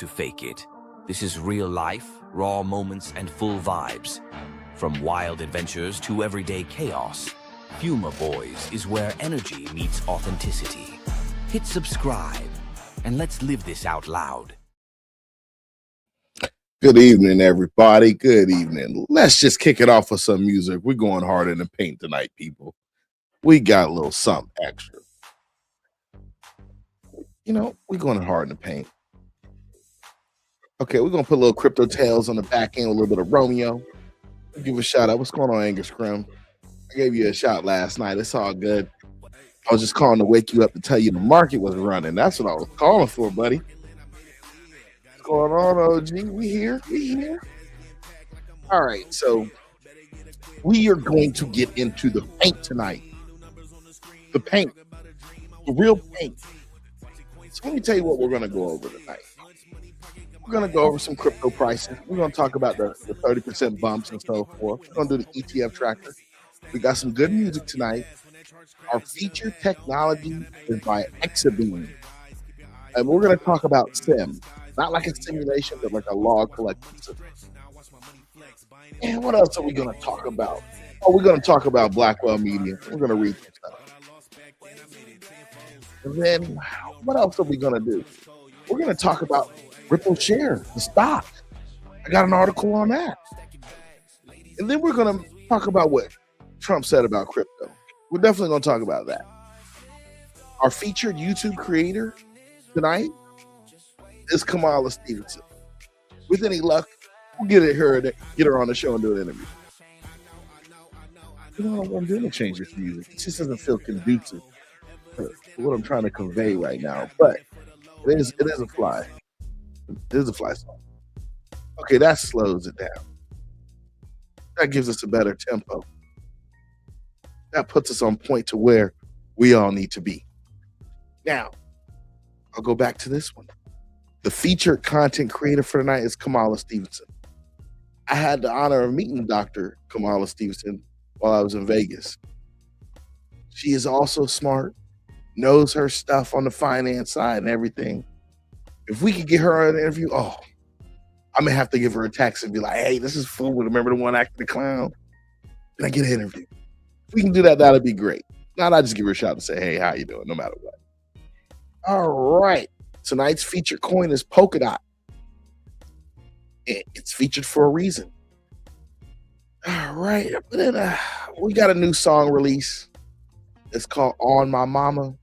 to fake it. This is real life, raw moments, and full vibes. From wild adventures to everyday chaos, FUMA Boy'Z is where energy meets authenticity. Hit subscribe, and let's live this out loud. Good evening, everybody. Good evening. Let's just kick it off with some music. We're going hard in the paint tonight, people. We got a little something extra. You know, we're going hard in the paint. Okay, we're going to put a little Crypto Tales on the back end, a little bit of Romeo. Give a shout out. What's going on, Angus Scrim? I gave you a shout last night. It's all good. I was just calling to wake you up to tell you the market was running. That's what I was calling for, buddy. What's going on, OG? We here. All right, so we are going to get into the paint tonight. The paint. The real paint. So let me tell you what we're going to go over tonight. We're going to go over some crypto pricing. We're going to talk about the 30% bumps and so forth. We're going to do the ETF tracker. We got some good music tonight. Our featured technology is by Exabeam. And we're going to talk about SIEM. Not like a simulation, but like a log collection system. And what else are we going to talk about? Oh, we're going to talk about Blackwell Media. We're going to read some stuff. And then what else are we going to do? We're going to talk about Ripple share, the stock. I got an article on that. And then we're going to talk about what Trump said about crypto. We're definitely going to talk about that. Our featured YouTube creator tonight is Kamilah Stevenson. With any luck, we'll get her on the show and do an interview. You know, I'm going to change this music. It just doesn't feel conducive to what I'm trying to convey right now. But it is a fly. It is a fly song. Okay, that slows it down. That gives us a better tempo. That puts us on point to where we all need to be. Now, I'll go back to this one. The featured content creator for tonight is Kamilah Stevenson. I had the honor of meeting Dr. Kamilah Stevenson while I was in Vegas. She is also smart, knows her stuff on the finance side and everything. If we could get her on an interview, I'm going to have to give her a text and be like, hey, this is FUMA. Remember the one acting the clown? Can I get an interview? If we can do that, that'd be great. Not I just give her a shout and say, hey, how you doing? No matter what. All right. Tonight's featured coin is Polkadot. It's featured for a reason. All right. We got a new song release. It's called On My Mama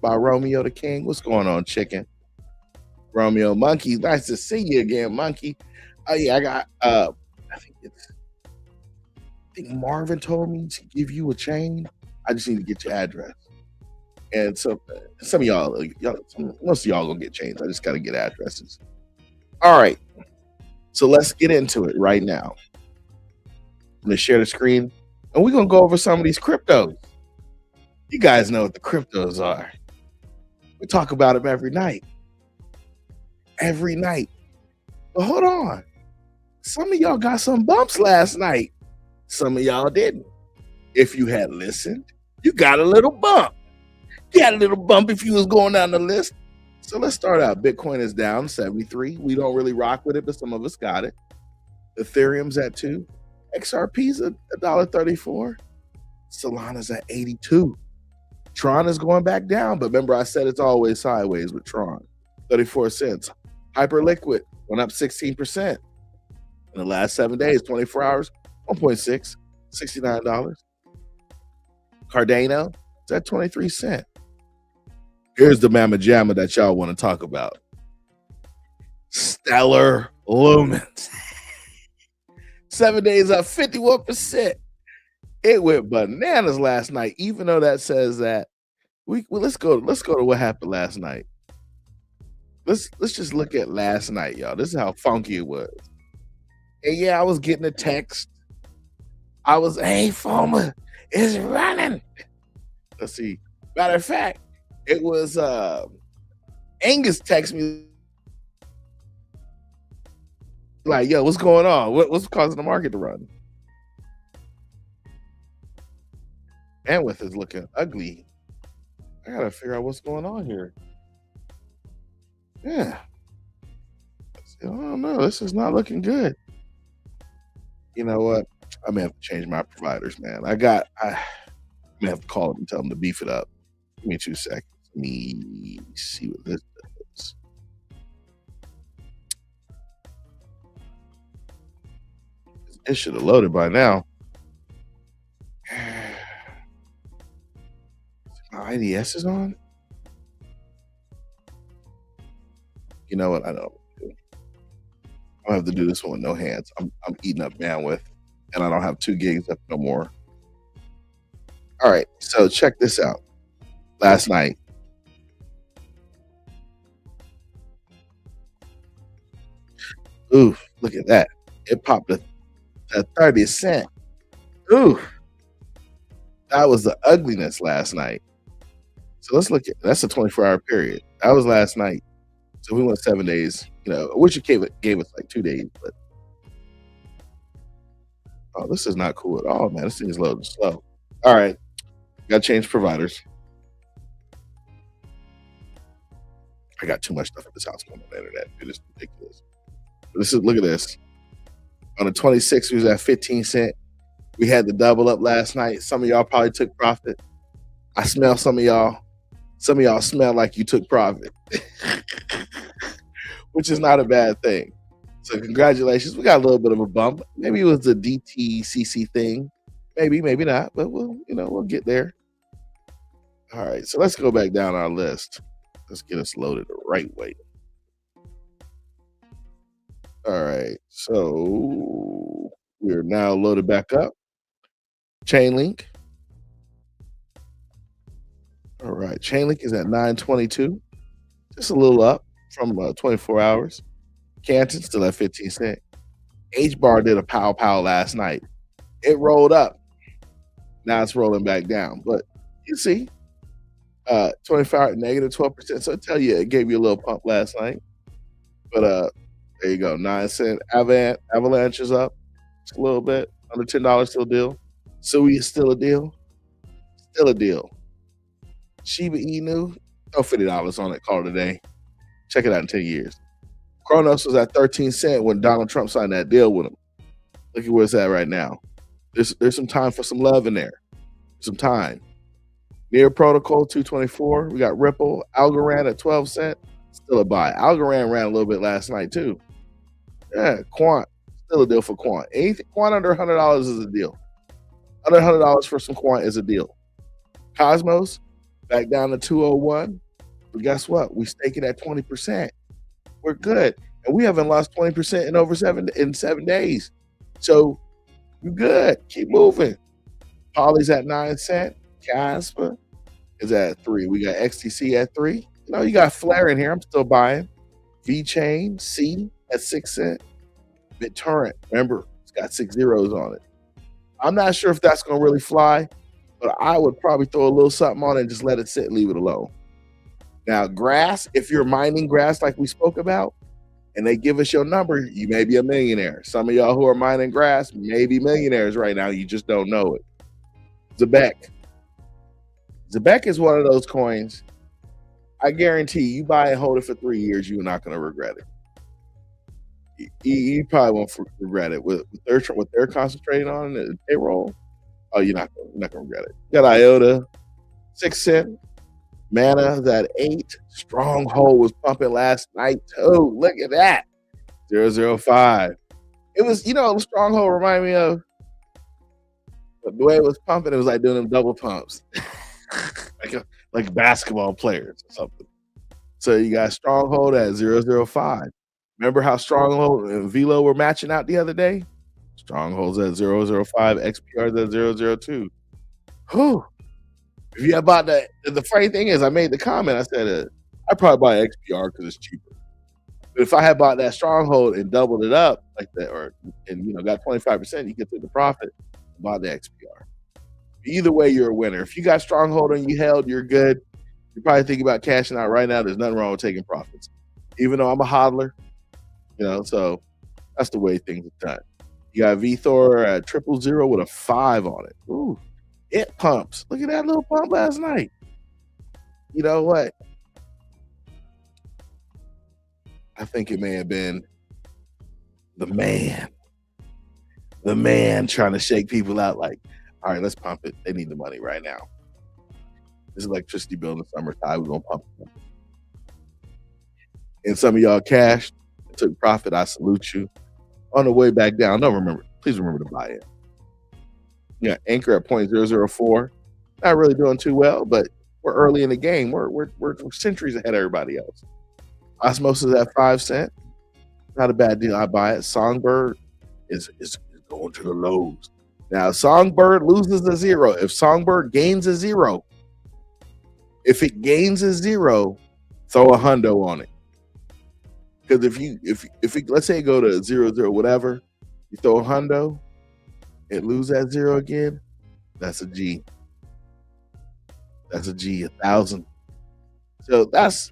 by Romeo the King. What's going on, chicken? Romeo Monkey. Nice to see you again, Monkey. Oh, yeah, I got, I think Marvin told me to give you a chain. I just need to get your address. And so some of y'all, most of y'all gonna get chains. I just gotta get addresses. All right. So let's get into it right now. I'm gonna share the screen and we're gonna go over some of these cryptos. You guys know what the cryptos are. We talk about them every night. Every night. But hold on. Some of y'all got some bumps last night. Some of y'all didn't. If you had listened, you got a little bump. You had a little bump if you was going down the list. So let's start out. Bitcoin is down 73. We don't really rock with it, but some of us got it. Ethereum's at 2. XRP's at $1.34. Solana's at 82. Tron is going back down, but remember I said it's always sideways with Tron. 34 cents. Hyperliquid went up 16%. In the last 7 days, 24 hours, 1.6, $69. Cardano, it's at 23 cents. Here's the mamma jamma that y'all want to talk about. Stellar Lumens. 7 days up 51%. It went bananas last night, even though that says that. Let's go to what happened last night. Let's just look at last night, y'all. This is how funky it was. And yeah, I was getting a text. Hey, FUMA is running. Let's see. Matter of fact, it was Angus text me like, yo, what's going on? What's causing the market to run? Bandwidth is looking ugly. I gotta figure out what's going on here. Yeah. I don't know. This is not looking good. You know what? I may have to change my providers, man. I may have to call them and tell them to beef it up. Give me 2 seconds. Let me see what this does. It should have loaded by now. My IDS is on. You know what? I know. I have to do this one with no hands. I'm eating up bandwidth, and I don't have 2 gigs up no more. All right, so check this out. Last night, ooh, look at that! It popped a 30 cent. Ooh, that was the ugliness last night. So let's look at that's a 24-hour period. That was last night. So we went 7 days. You know, which it gave us like 2 days, but oh, this is not cool at all, man. This thing is loading slow. All right, got to change providers. I got too much stuff at this house going on the internet. It is ridiculous. Look at this. On the 26th, we was at 15 cent. We had the double up last night. Some of y'all probably took profit. I smell some of y'all. Some of y'all smell like you took profit, which is not a bad thing. So congratulations. We got a little bit of a bump. Maybe it was the DTCC thing. Maybe not, but we'll get there. All right, so let's go back down our list. Let's get us loaded the right way. All right, so we're now loaded back up. Chainlink. All right, Chainlink is at 922, just a little up from 24 hours. Canton still at 15 cent. H-bar did a pow last night. It rolled up. Now it's rolling back down, but you see, 25 negative 12%. So I tell you, it gave you a little pump last night. But there you go, 9 cent. Avalanche is up just a little bit, under $10 still a deal. Sui is still a deal. Still a deal. Shiba Inu, throw $50 on it, call it a day. Check it out in 10 years. Kronos was at 13 cent when Donald Trump signed that deal with him. Look at where it's at right now. There's some time for some love in there. Some time. Near Protocol 224. We got Ripple. Algorand at 12 cent. Still a buy. Algorand ran a little bit last night too. Yeah, Quant. Still a deal for Quant. Anything Quant under $100 is a deal. Under $100 for some Quant is a deal. Cosmos back down to 201. But guess what? We stake it at 20%. We're good. And we haven't lost 20% in over 7 days. So you're good. Keep moving. Poly's at 9 cent. Casper is at 3. We got XTC at 3. You got Flare in here. I'm still buying. V-Chain, C at 6 cent. BitTorrent, remember, it's got 6 zeros on it. I'm not sure if that's going to really fly, but I would probably throw a little something on it and just let it sit and leave it alone. Now, grass, if you're mining grass like we spoke about, and they give us your number, you may be a millionaire. Some of y'all who are mining grass may be millionaires right now. You just don't know it. Zebek. Zebek is one of those coins. I guarantee you buy and hold it for 3 years, you're not going to regret it. You probably won't regret it. What they're concentrating on the payroll, oh, you're not going to regret it. You got IOTA, 6 cent. Mana is at 8. Stronghold was pumping last night too. Look at that. 005. It was, Stronghold reminded me of the way it was pumping. It was like doing them double pumps, like basketball players or something. So you got Stronghold at 005. Remember how Stronghold and Velo were matching out the other day? Stronghold's at 005. XPR's at 002. Whew. If you had bought that, the funny thing is, I made the comment. I said, I'd probably buy XPR because it's cheaper. But if I had bought that Stronghold and doubled it up like that, and got 25%, you get to the profit. Bought the XPR. Either way, you're a winner. If you got Stronghold and you held, you're good. You're probably thinking about cashing out right now. There's nothing wrong with taking profits. Even though I'm a hodler, so that's the way things are done. You got VThor at 000 with a 5 on it. Ooh. It pumps. Look at that little pump last night. You know what? I think it may have been the man trying to shake people out like, all right, let's pump it. They need the money right now. This electricity bill in the summertime, we're going to pump it. And some of y'all cashed, took profit. I salute you. On the way back down, please remember to buy it. Yeah, Anchor at 0.004. Not really doing too well, but we're early in the game. We're centuries ahead of everybody else. Osmosis at 5 cents. Not a bad deal. I buy it. Songbird is going to the lows. Now, Songbird loses a zero. If Songbird gains a zero, if it gains a zero, throw a hundo on it. Because if it, let's say it go to 0, whatever, you throw a hundo, it lose that zero again, that's a G. That's a G, 1,000. So that's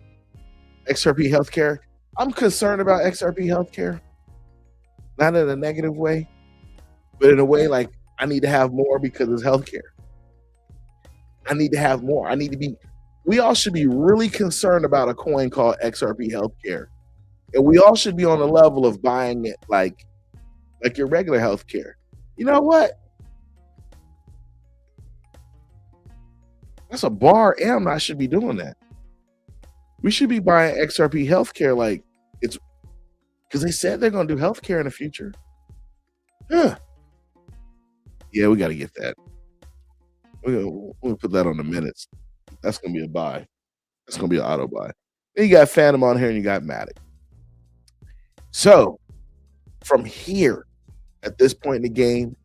XRP Healthcare. I'm concerned about XRP Healthcare. Not in a negative way, but in a way like I need to have more because it's healthcare. I need to have more. We all should be really concerned about a coin called XRP Healthcare. And we all should be on the level of buying it like your regular healthcare. You know what? That's a bar, and I should be doing that. We should be buying XRP Healthcare like it's because they said they're going to do healthcare in the future. Huh. Yeah, we got to get that. We'll put that on the minutes. That's going to be a buy. That's going to be an auto buy. Then you got Phantom on here and you got Matic. So from here, at this point in the game,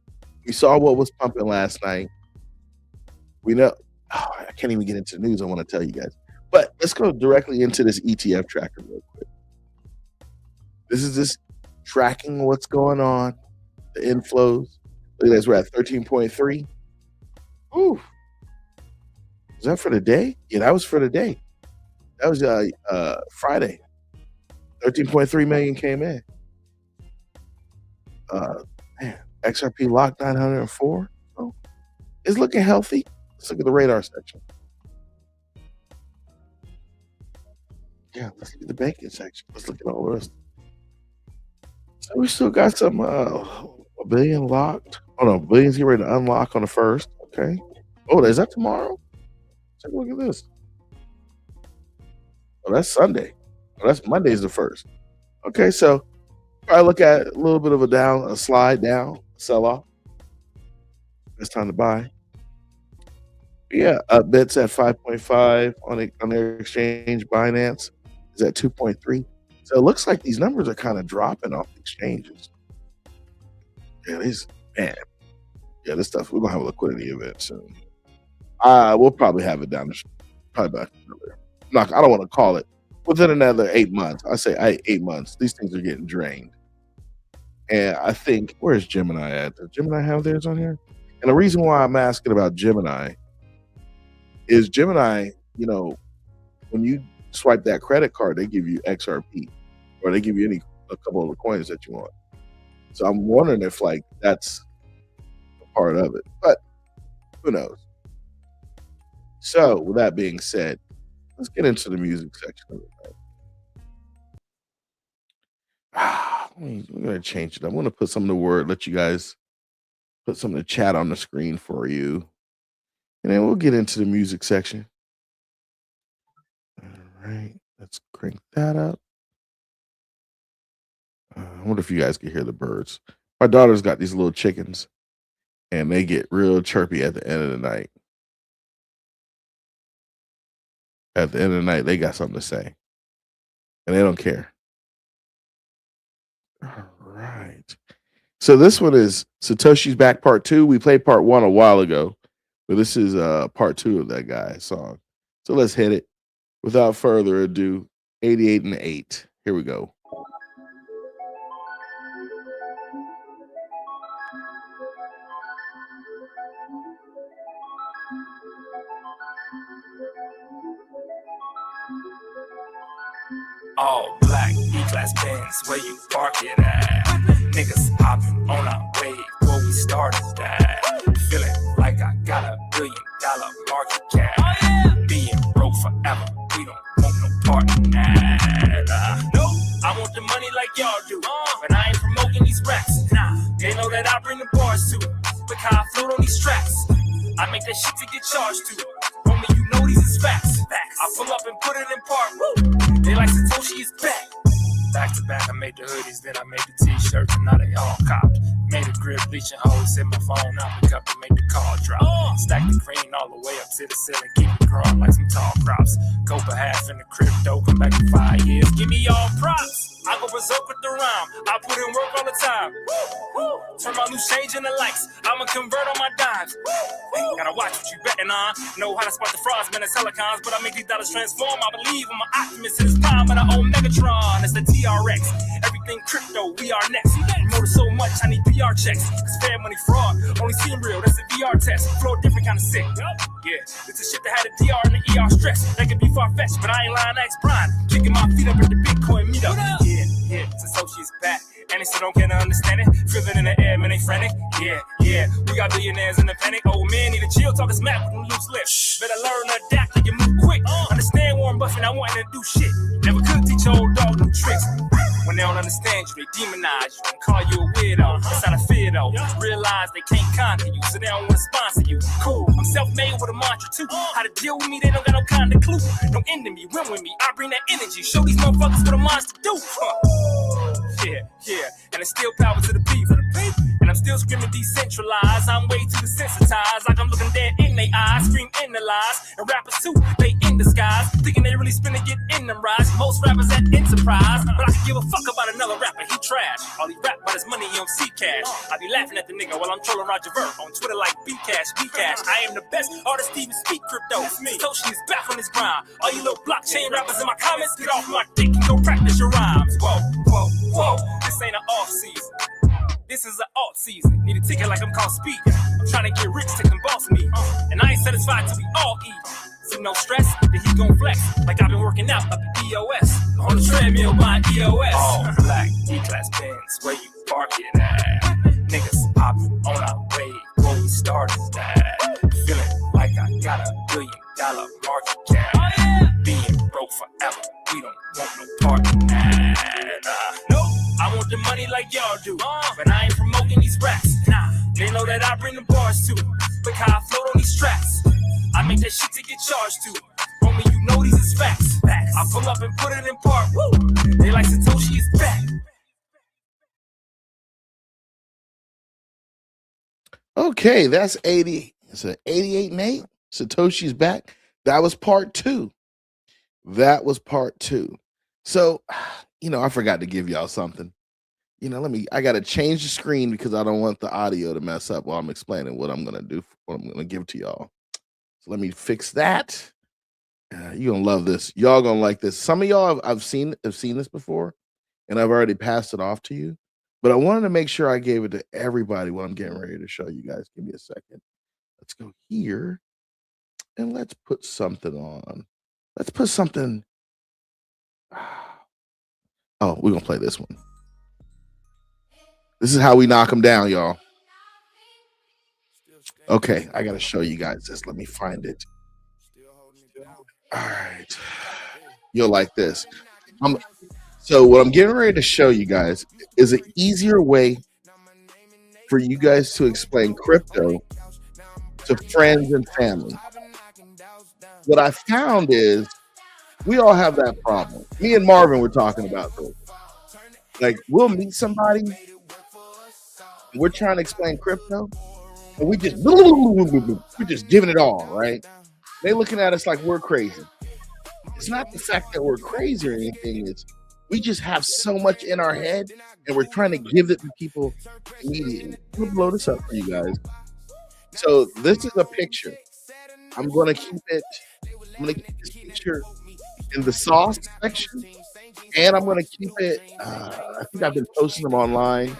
we saw what was pumping last night. We know, I can't even get into the news. I want to tell you guys, but let's go directly into this ETF tracker real quick. This is just tracking what's going on, the inflows. Look at this, we're at 13.3. Ooh, is that for the day? Yeah, that was for the day. That was Friday. 13.3 million came in. Man, XRP locked 904. Oh, it's looking healthy. Let's look at the radar section. Yeah, let's look at the banking section. Let's look at all the rest. So we still got some a billion locked. Oh no, billions get ready to unlock on the 1st. Okay. Oh, is that tomorrow? Take a look at this. Oh, that's Sunday. Oh, that's Monday's the 1st. Okay, so I look at a little bit of a slide down, sell off. It's time to buy. Yeah, Bit's at 5.5 on their exchange. Binance is at 2.3. So it looks like these numbers are kind of dropping off the exchanges. Yeah, this stuff, we're gonna have a liquidity event soon. We'll probably have it down probably back earlier. I don't want to call it within another 8 months. I say 8 months. These things are getting drained. And I think, where's Gemini at? Does Gemini have theirs on here? And the reason why I'm asking about Gemini is Gemini, when you swipe that credit card, they give you XRP, or they give you a couple of the coins that you want. So I'm wondering if that's a part of it, but who knows? So with that being said, let's get into the music section of it. We're going to change it. I'm going to put some of the word, let you guys put some of the chat on the screen for you. And then we'll get into the music section. All right, let's crank that up. I wonder if you guys can hear the birds. My daughter's got these little chickens, and they get real chirpy at the end of the night. At the end of the night, they got something to say, and they don't care. All right. So this one is Satoshi's Back Part 2. We played Part 1 a while ago, but this is Part 2 of that guy's song. So let's hit it. Without further ado, 88 and 8. Here we go. All black, E-class Benz, where you park it at? Niggas hopping on our wave before we started that. Feeling like I got $1 billion market cap. Being broke forever, we don't want no part in that. No, I want the money like y'all do, but I ain't promoting that I bring the bars to. Look how I float on these tracks. I make that shit to get charged to. Homie, you know these is facts. I pull up and put it in park. Woo. They like Satoshi is back. Back to back, I made the hoodies, then I made the t-shirts, and now they all copped. Made a grip, bleaching holes, set my phone out the cup to make the call drop. Stack the green all the way up to the ceiling, keep it growing like some tall crops. Go for half in the crypto, come back in 5 years, give me all props. I go berserk with the rhyme, I put in work all the time. Woo. Turn my loose change into likes, I'ma convert on my dimes. Woo. Gotta watch what you betting on, know how to spot the frauds, man, it's helicons. But I make these dollars transform, I believe I'm an optimist in this time, but I own Megatron, it's the TRX. Everything crypto, we are next. Promoted so much, I need PR checks. Cause fair money fraud, only seem real, that's a VR test. Flow different kind of sick. Yeah, it's a shit that had a DR and the ER stress. That could be far-fetched, but I ain't lying, X Brian. Kicking my feet up at the Bitcoin meetup. Yeah, Satoshi's back. And they still don't care to understand it. Feel it in the air, man, they frantic. Yeah, we got billionaires in the panic. Oh man, need a chill, talk a smack with them loose lips. Better learn to adapt, like you move quick. Understand Warren Buffett, I want him to do shit. Never could teach your old dog new tricks. When they don't understand you, they demonize you and call you a weirdo. That's how I feel though. Realize they can't conquer you, so they don't want to sponsor you. Cool, I'm self-made with a mantra too. How to deal with me, they don't got no kind of clue. Don't end me, win with me. I bring that energy, show these motherfuckers what a monster do. Yeah, and it's still power to the people. And I'm still screaming decentralized. I'm way too desensitized, like I'm looking dead in their eyes. Scream in the lies, and rappers too, they in disguise. Thinking they really spin to get in them rides. Most rappers at Enterprise, but I can give a fuck about another rapper, he trash. All he rap about his money, he don't see cash. I be laughing at the nigga while I'm trolling Roger Ver on Twitter like Bcash. I am the best artist to even speak crypto. Satoshi is back on his grind. All you little blockchain rappers in my comments, get off my dick and go practice your rhymes. Whoa, this ain't an off season. This is an alt season. Need a ticket like I'm called Speed. I'm trying to get rich, take them boss me. And I ain't satisfied till we all eat. So no stress, the heat gon' flex. Like I've been working out up at EOS. On the treadmill buying EOS. All black D-class Benz, where you park it at? Niggas popping on our way, where we started that. Feeling like I got $1 billion market cap. Being broke forever, we don't want no part in that. Nope. I want the money like y'all do, but I ain't promoting these racks. Nah, they know that I bring the bars to. Look how I float on these tracks. I make that shit to get charged to. Homie, you know these is facts. I pull up and put it in park. Woo. They like Satoshi is back. Okay, that's 80. It's an 88 Nate. Satoshi's back. That was part 2. So, I forgot to give y'all something. I got to change the screen because I don't want the audio to mess up while I'm explaining what I'm going to do, what I'm going to give to y'all. So let me fix that. You're going to love this. Y'all going to like this. Some of y'all have seen this before, and I've already passed it off to you. But I wanted to make sure I gave it to everybody what I'm getting ready to show you guys. Give me a second. Let's go here, and let's put something on. Let's put something. Oh, we're going to play this one. This is how we knock them down, y'all. Okay, I got to show you guys this. Let me find it. All right. You'll like this. So what I'm getting ready to show you guys is an easier way for you guys to explain crypto to friends and family. What I found is we all have that problem. Me and Marvin were talking about this. Like, we'll meet somebody, we're trying to explain crypto, and we're just giving it all, right? They looking at us like we're crazy. It's not the fact that we're crazy or anything. It's we just have so much in our head, and we're trying to give it to people immediately. I'm gonna blow this up for you guys. So this is a picture. I'm gonna keep this picture in the sauce section, and I'm gonna keep it. I think I've been posting them online,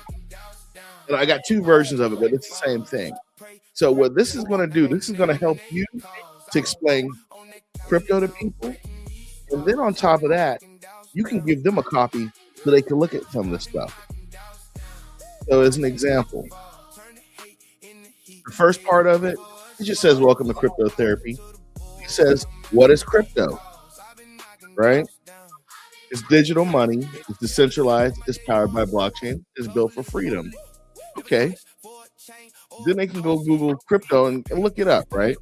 and I got 2 versions of it, but it's the same thing. So what this is gonna do, this is gonna help you to explain crypto to people, and then on top of that, you can give them a copy so they can look at some of this stuff. So as an example, the first part of it, it just says, welcome to crypto therapy. It says, what is crypto? Right? It's digital money. It's decentralized. It's powered by blockchain. It's built for freedom. Okay. Then they can go Google crypto and look it up, right?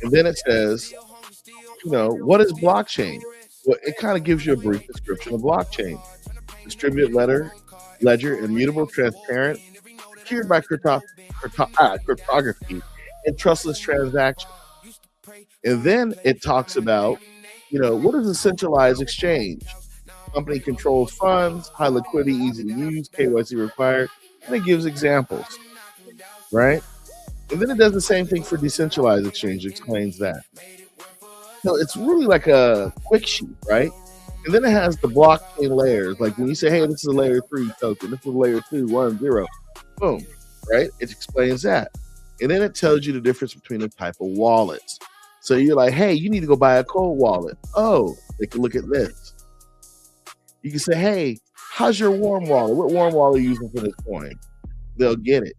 And then it says, what is blockchain? Well, it kind of gives you a brief description of blockchain. Distributed ledger, immutable, transparent, secured by cryptography, and trustless transactions. And then it talks about, what is a centralized exchange? Company controls funds, high liquidity, easy to use, KYC required, and it gives examples, right? And then it does the same thing for decentralized exchange, explains that. So it's really like a quick sheet, right? And then it has the blockchain layers. Like when you say, hey, this is a layer 3 token, this is a layer 2, 1, 0, boom, right? It explains that. And then it tells you the difference between the type of wallets. So you're like, hey, you need to go buy a cold wallet. Oh, they can look at this. You can say, hey, how's your warm wallet? What warm wallet are you using for this coin? They'll get it.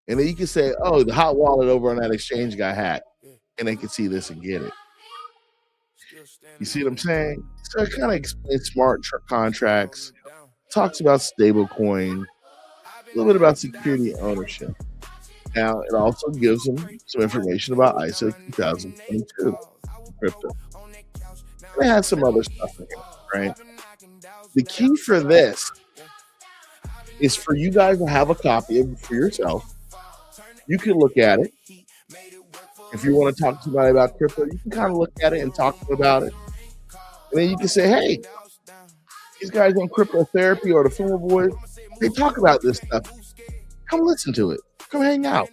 And then you can say, oh, the hot wallet over on that exchange got hacked. And they can see this and get it. You see what I'm saying? So it kind of explains smart contracts, talks about stable coin, a little bit about security ownership. Now, it also gives them some information about ISO 2022 crypto. And it has some other stuff in here, right? The key for this is for you guys to have a copy of it for yourself. You can look at it. If you want to talk to somebody about crypto, you can kind of look at it and talk to them about it. And then you can say, hey, these guys on Crypto Therapy or the FUMA Boy'Z, they talk about this stuff. Come listen to it. Come hang out.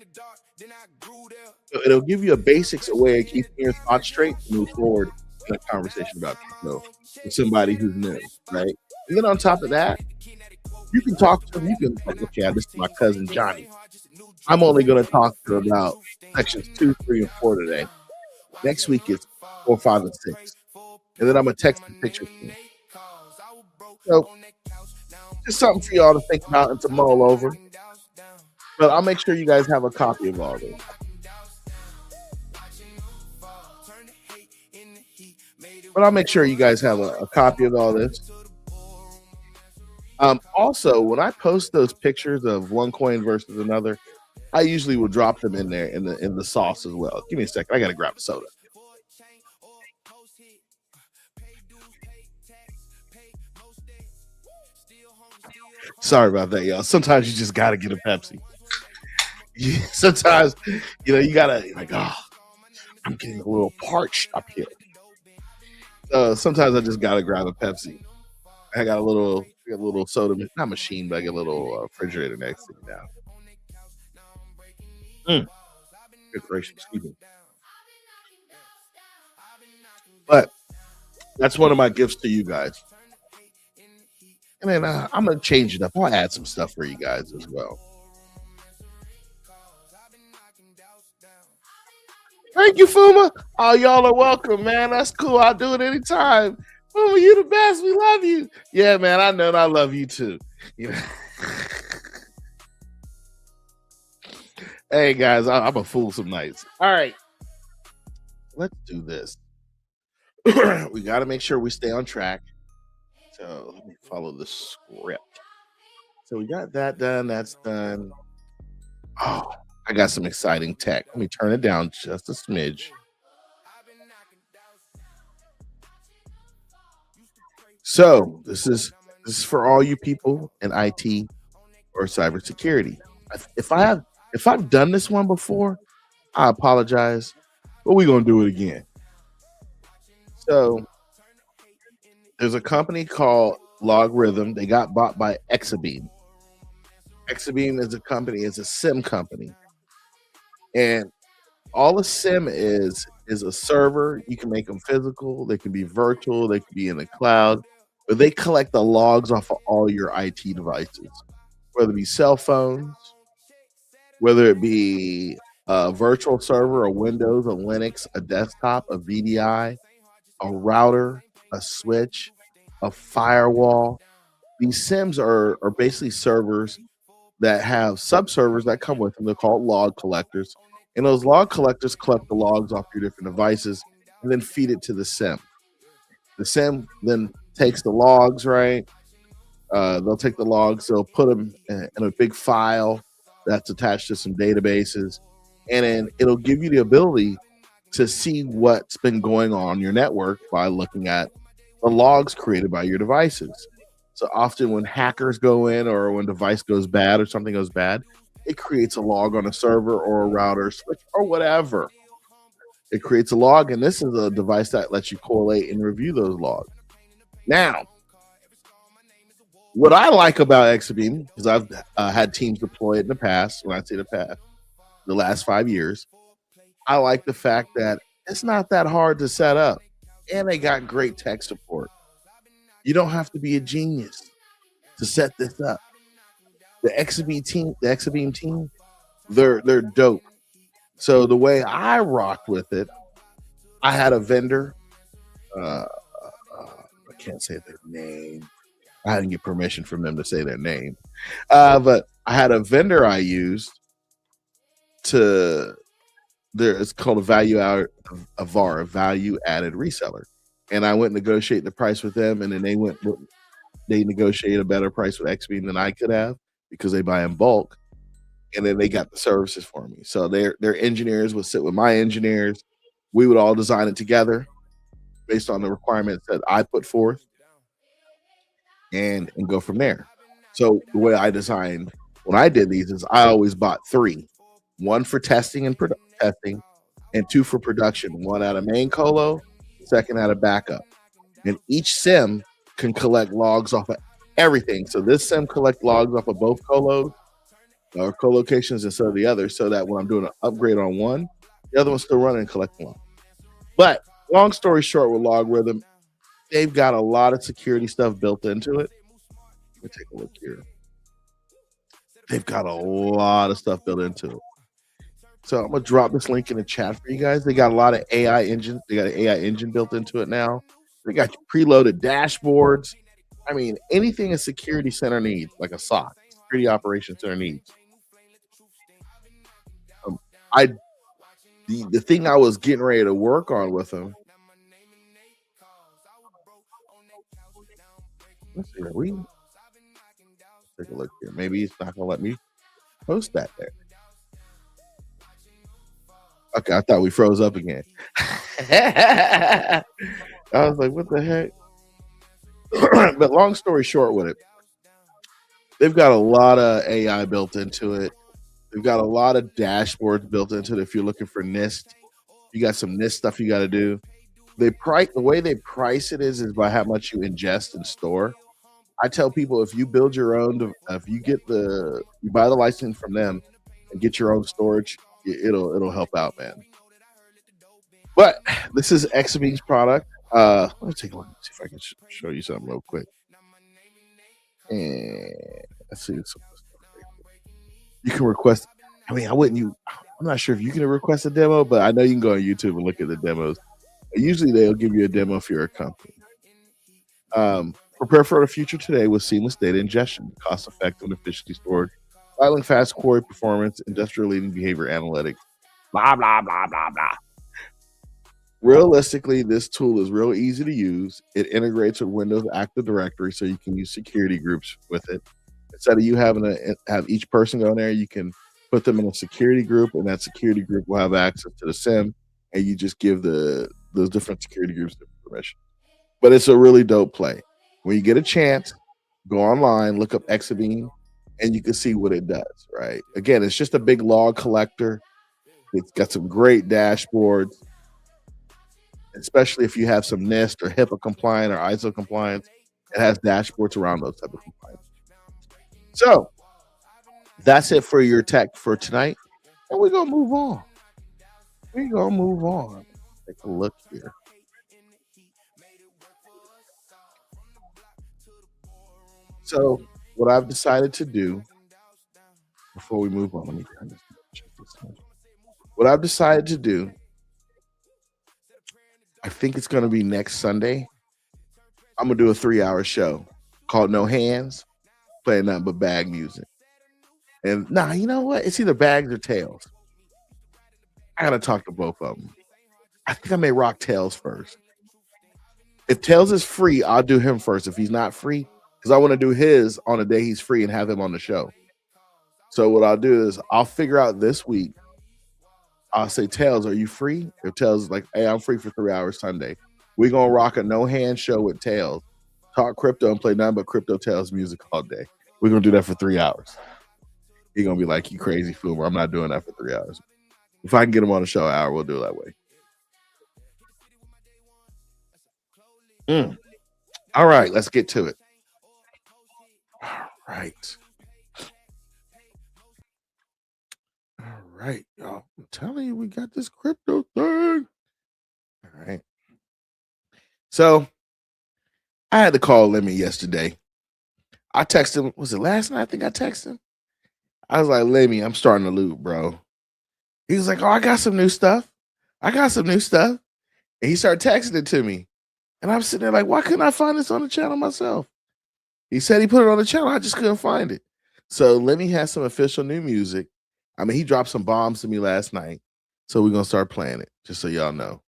So it'll give you a basics, a way of keeping your thoughts straight to move forward in a conversation about crypto with somebody who's new, right? And then on top of that, you can talk to them. You can like, okay, this is my cousin Johnny. I'm only going to talk to her about sections 2, 3, and 4 today. Next week is 4, 5, and 6. And then I'm going to text the pictures to you. So, just something for y'all to think about and to mull over. But I'll make sure you guys have a copy of all this. But I'll make sure you guys have a copy of all this. Also, when I post those pictures of one coin versus another, I usually will drop them in there in the sauce as well. Give me a second. I got to grab a soda. Sorry about that, y'all. Sometimes you just got to get a Pepsi. Sometimes, you got to like, oh, I'm getting a little parched up here. Sometimes I just got to grab a Pepsi. I got a little soda, not machine, but I get a little refrigerator next to me now. Good gracious, excuse me. But that's one of my gifts to you guys. And then I'm going to change it up. I'll add some stuff for you guys as well. Thank you, FUMA. Oh, y'all are welcome, man. That's cool. I'll do it anytime. FUMA, you the best. We love you. Yeah, man, I know, and I love you too. Hey, guys, I'm a fool some nights. All right. Let's do this. We got to make sure we stay on track. So let me follow the script. So we got that done. That's done. Oh, I got some exciting tech. Let me turn it down just a smidge. So this is for all you people in IT or cybersecurity. If I've done this one before, I apologize, but we're gonna do it again. So there's a company called Logarithm. They got bought by Exabeam. Exabeam is a SIEM company. And all a SIEM is a server. You can make them physical, they can be virtual, they can be in the cloud, but they collect the logs off of all your IT devices, whether it be cell phones, whether it be a virtual server, a Windows, a Linux, a desktop, a VDI, a router, a switch, a firewall. These SIEMs are basically servers that have subservers that come with them. They're called log collectors. And those log collectors collect the logs off your different devices and then feed it to the SIEM. The SIEM then takes the logs, right? They'll take the logs, they'll put them in a big file, that's attached to some databases, and then it'll give you the ability to see what's been going on your network by looking at the logs created by your devices. So often when hackers go in or when device goes bad or something goes bad, it creates a log on a server or a router switch or whatever. It creates a log, and this is a device that lets you collate and review those logs. Now, what I like about Exabeam, because I've had teams deploy it in the past, when I say the past, the last 5 years, I like the fact that it's not that hard to set up, and they got great tech support. You don't have to be a genius to set this up. The Exabeam team, they're dope. So the way I rocked with it, I had a vendor. I can't say their name. I didn't get permission from them to say their name, but I had a vendor I used to. It's called a value added reseller, and I went and negotiate the price with them, and then they negotiated a better price with Exabeam than I could have because they buy in bulk, and then they got the services for me. So their engineers would sit with my engineers. We would all design it together based on the requirements that I put forth, and go from there. So the way I designed when I did these is I always bought 3, 1 for testing and testing, and 2 for production. 1 out of main colo, 2nd out of backup. And each SIM can collect logs off of everything. So this SIM collects logs off of both colos or co-locations instead of the other, so that when I'm doing an upgrade on one, the other one's still running and collecting log. But long story short, with Logarithm, they've got a lot of security stuff built into it. Let me take a look here. They've got a lot of stuff built into it. So I'm gonna drop this link in the chat for you guys. They got a lot of AI engine. They got an AI engine built into it now. They got preloaded dashboards. I mean, anything a security center needs, like a SOC, security operations center needs. The thing I was getting ready to work on with them. Let's see, take a look here. Maybe it's not gonna let me post that there. Okay, I thought we froze up again. I was like, what the heck? But long story short with it, they've got a lot of AI built into it. They've got a lot of dashboards built into it. If you're looking for NIST, you got some NIST stuff you got to do. The way they price it is by how much you ingest and store. I tell people, if you build your own, if you buy the license from them and get your own storage, it'll help out, man. But this is Exabeam's product. Let me take a look and see if I can show you something real quick. And let's see. You can request. I mean, I'm not sure if you can request a demo, but I know you can go on YouTube and look at the demos. Usually they'll give you a demo if you're a company. Prepare for the future today with seamless data ingestion, cost-effective and efficiently stored, filing fast query performance, industrial-leading behavior analytics, blah, blah, blah, blah, blah. Realistically, this tool is real easy to use. It integrates with Windows Active Directory, so you can use security groups with it. Instead of you having to have each person go in there, you can put them in a security group, and that security group will have access to the SIM, and you just give those different security groups the permission. But it's a really dope play. When you get a chance, go online, look up Exabeam, and you can see what it does, right? Again, it's just a big log collector. It's got some great dashboards, especially if you have some NIST or HIPAA compliant or ISO compliance. It has dashboards around those type of compliance. So that's it for your tech for tonight. And we're going to move on. Take a look here. So what I've decided to do before we move on, let me turn this. What I've decided to do, I think it's going to be next Sunday. I'm going to do a 3-hour show called No Hands, playing nothing but bag music. And you know what? It's either bags or tails. I got to talk to both of them. I think I may rock Tails first. If Tails is free, I'll do him first. If he's not free, because I want to do his on the day he's free and have him on the show. So what I'll do is I'll figure out this week. I'll say, Tails, are you free? If Tails is like, hey, I'm free for 3 hours Sunday, we're gonna rock a no hand show with Tails, talk crypto and play nothing but crypto Tails music all day. We're gonna do that for 3 hours. He's gonna be like, you crazy FUMA. I'm not doing that for 3 hours. If I can get him on the show an hour, we'll do it that way. All right, let's get to it. All right. All right, y'all. I'm telling you, we got this crypto thing. All right. So I had to call Lemmy yesterday. I texted him. Was it last night? I think I texted him. I was like, Lemmy, I'm starting to loop, bro. He was like, oh, I got some new stuff. And he started texting it to me. And I'm sitting there like, why couldn't I find this on the channel myself? He said he put it on the channel. I just couldn't find it. So Lemmy has some official new music. I mean, he dropped some bombs to me last night. So we're going to start playing it, just so y'all know.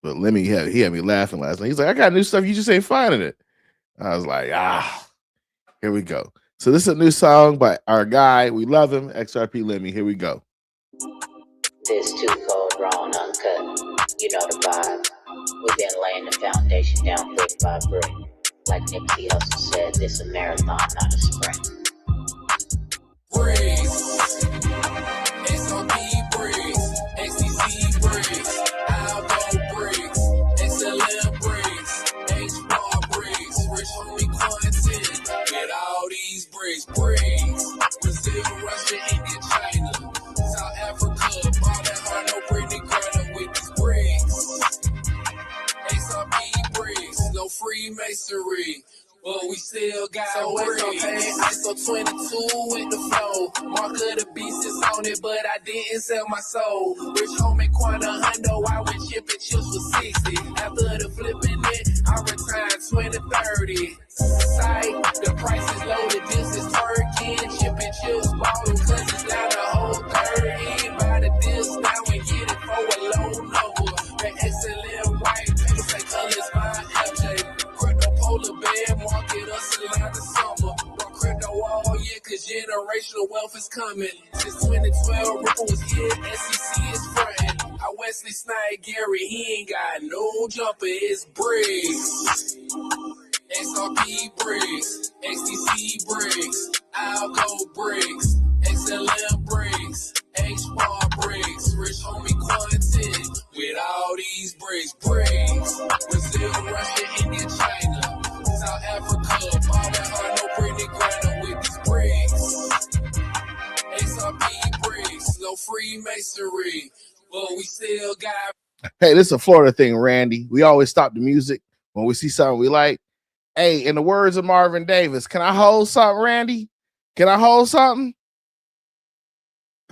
But Lemmy, he had me laughing last night. He's like, I got new stuff. You just ain't finding it. I was like, here we go. So this is a new song by our guy. We love him, XRP Lemmy. Here we go. This too cold, raw and uncut. You know the vibe. We've been laying the foundation down brick by brick. Like Nipsey Hussle said, this a marathon, not a sprint. Bricks, SOP bricks, XTC bricks, Aldo bricks, XLM bricks, H-Bar bricks, Rich Homie Quantin, get all these bricks, Brazil, Russia, India, China, South Africa, ballin' hard, no Brittany Griner with these bricks, SOP bricks, no Freemasonry. But we still got bricks. ISO 22 with the flow. Mark of the beast is on it, but I didn't sell my soul. Rich homie Quanta Hundo, I went chip and chips for 60. After the flipping it, I retired 2030. Sight, the price is loaded, this is twerking. Chip and chips bought them cause it's down the whole 30. Buy the disc now and get it for a low number. The XLM white paper say colors by FJ. Polar bear market us a lot of summer. Rock crypto all year, cause generational wealth is coming. Since 2012, Ripple was here, SEC is frontin'. I Wesley Snipe Gary, he ain't got no jumper, it's bricks. XRP bricks, XTC bricks, Algo bricks, XLM bricks, H-Bar bricks, Rich Homie Quantin, with all these bricks, Brazil, Russia, India, China, South Africa, ballin' hard, no Brittany Griner with these bricks, XRP bricks, no Freemasonry, but we still got. Hey, this is a Florida thing, Randy. We always stop the music when we see something we like. Hey, in the words of Marvin Davis, can I hold something, Randy? Can I hold something?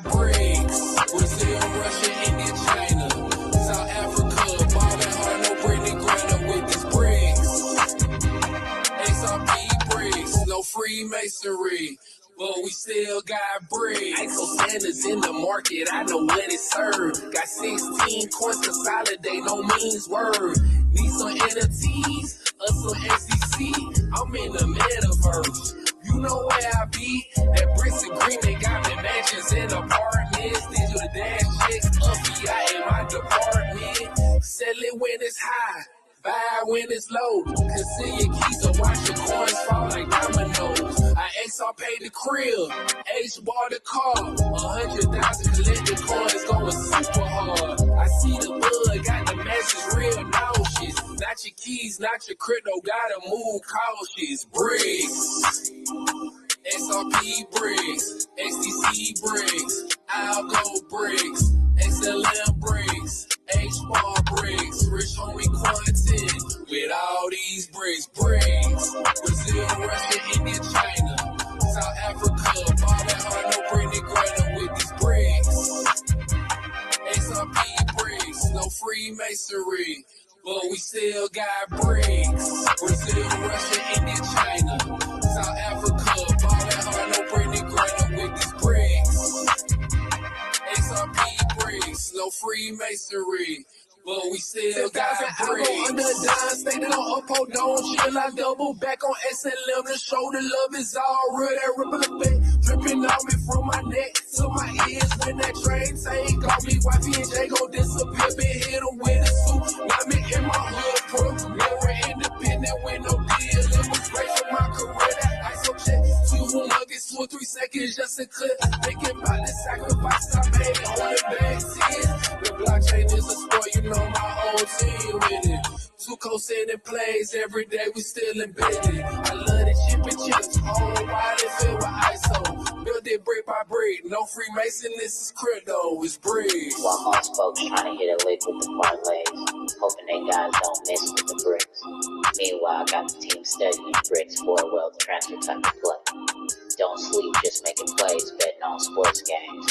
Bricks, Brazil, Russia, India, China, South Africa, ballin' hard, no Brittany Griner with these bricks. XRP bricks, no Freemasonry, but we still got bricks. ISO standards in the market, I know what it served. Got 16 coins, consolidate, no means word. Need some NFTs, us some XDC, I'm in the metaverse. You know where I be? That bricks agreement got me mansions and apartments. Digital dash checks, FBI in my department. Sell it when it's high, buy when it's low. Conceal your keys or watch your coins fall like dominoes. I XR paid the crib, H bought the car. 100,000 collected coins going super hard. I see the bug, got the message real nauseous. Not your keys, not your crypto, gotta move cautious. Bricks, XRP bricks, XTC bricks, Algo bricks, XLM bricks, H-Bar bricks, Rich Homie Quantin, with all these bricks, Brazil, Russia, India, China, South Africa, ballin' hard, no Brittany Griner with these bricks, XRP bricks, no Freemasonry, but we still got bricks, Brazil, Russia, India, China, South Africa, ballin' hard, no Brittany Griner with these bricks, XRP bricks, no Freemasonry, but we still got bricks. Under the dime, stated on Uphold, don't chill, I double back on SLM to show the love is all real. That ripple effect dripping on me from my neck to my ears when that train take off me. Wifey and J go disappear, been hit him with a suit. Got me in my hood, pro, never independent with no deal. It was great for my career, that ISO check. 2 nuggets, 2 or 3 seconds just to clip. Thinking about the sacrifice I made on the back tears. The blockchain is a sport, you know my whole team with it. 2 co-sending plays every day, we still embedded. I love the chip and chips, whole wide and filled with ISO. Build it brick by brick, no Freemason, this is crypto, it's breeze. While most folks trying to hit a lick with the parlays, hoping they guys don't miss with the bricks. Meanwhile, I got the team studying bricks for a wealth transfer type of play. Don't sleep, just making plays, betting on sports games.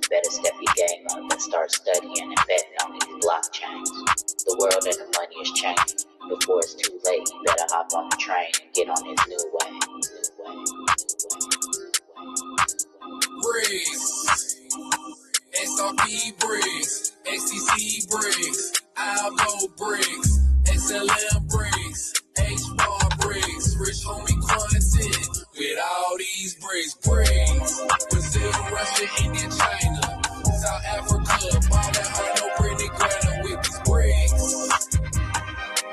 Better step your game up and start studying and betting on these blockchains. The world and the money is changing. Before it's too late, you better hop on the train and get on this new way. Bricks, XRP bricks, XTC bricks, Algo bricks, XLM bricks, H-bar bricks, rich homie content with all these bricks. Brazil, Russia, India, China, South Africa, ballin' hard, no pretty granted with these bricks.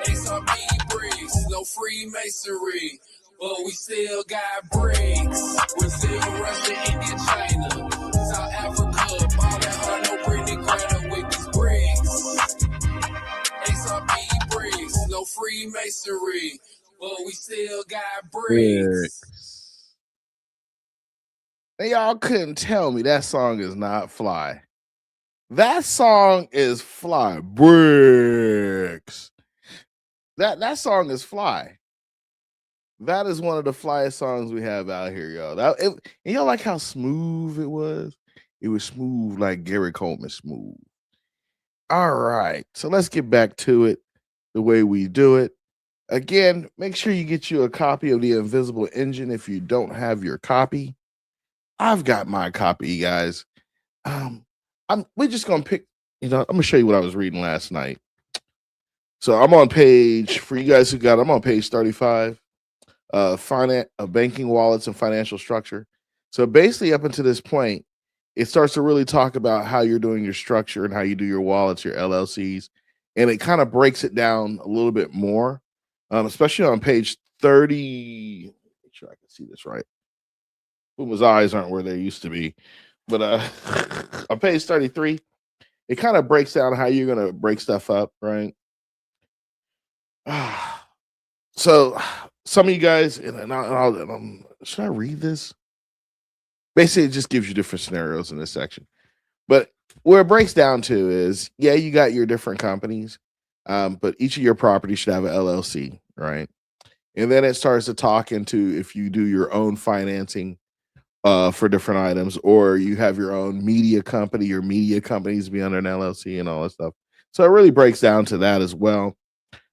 XRP bricks, no Freemasonry, but we still got bricks. Brazil, Russia, India, China, South Africa, ballin' hard, no pretty granted with these bricks. XRP bricks, no Freemasonry, but we still got bricks. Now, y'all couldn't tell me that song is not fly. That song is fly. Bricks. That song is fly. That is one of the flyest songs we have out here, y'all. And y'all like how smooth it was? It was smooth like Gary Coleman smooth. All right. So let's get back to it the way we do it. Again, make sure you get you a copy of the Invisible Engine if you don't have your copy. I've got my copy, guys. We're just gonna pick, I'm gonna show you what I was reading last night. So I'm on page, for you guys who got, I'm on page 35, banking wallets and financial structure. So basically up until this point, it starts to really talk about how you're doing your structure and how you do your wallets, your LLCs, and it kind of breaks it down a little bit more, especially on page 30. Make sure I can see this right. FUMA's eyes aren't where they used to be, but on page 33, it kind of breaks down how you're going to break stuff up, right? So some of you guys, should I read this? Basically, it just gives you different scenarios in this section. But where it breaks down to is, yeah, you got your different companies, but each of your properties should have an LLC, right? And then it starts to talk into if you do your own financing for different items, or you have your own media company, your media companies be under an LLC and all that stuff. So it really breaks down to that as well.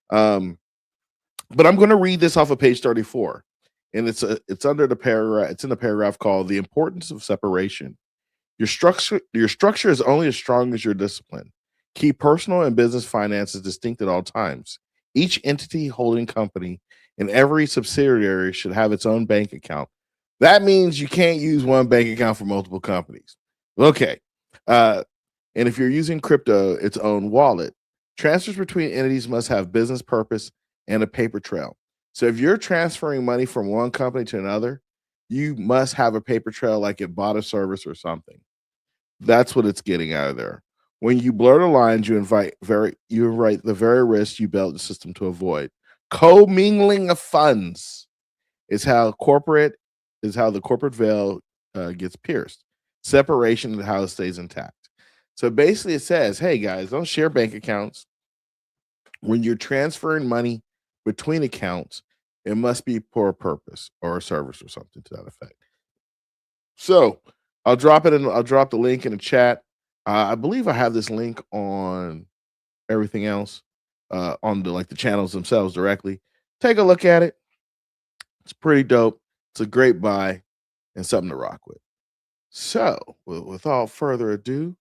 But I'm going to read this off of page 34, and it's under the paragraph. It's in the paragraph called "The Importance of Separation." Your structure is only as strong as your discipline. Keep personal and business finances distinct at all times. Each entity, holding company, and every subsidiary should have its own bank account. That means you can't use one bank account for multiple companies. Okay. And if you're using crypto, its own wallet. Transfers between entities must have business purpose and a paper trail. So if you're transferring money from one company to another, you must have a paper trail, like it bought a service or something. That's what it's getting out of there. When you blur the lines, you invite the very risk you built the system to avoid. Commingling of funds is how the corporate veil gets pierced. Separation is how it stays intact. So basically it says, hey guys, don't share bank accounts. When you're transferring money between accounts, it must be for a purpose or a service or something to that effect. So I'll drop the link in the chat. I believe I have this link on everything else, on the channels themselves directly. Take a look at it. It's pretty dope. It's a great buy and something to rock with. So without further ado,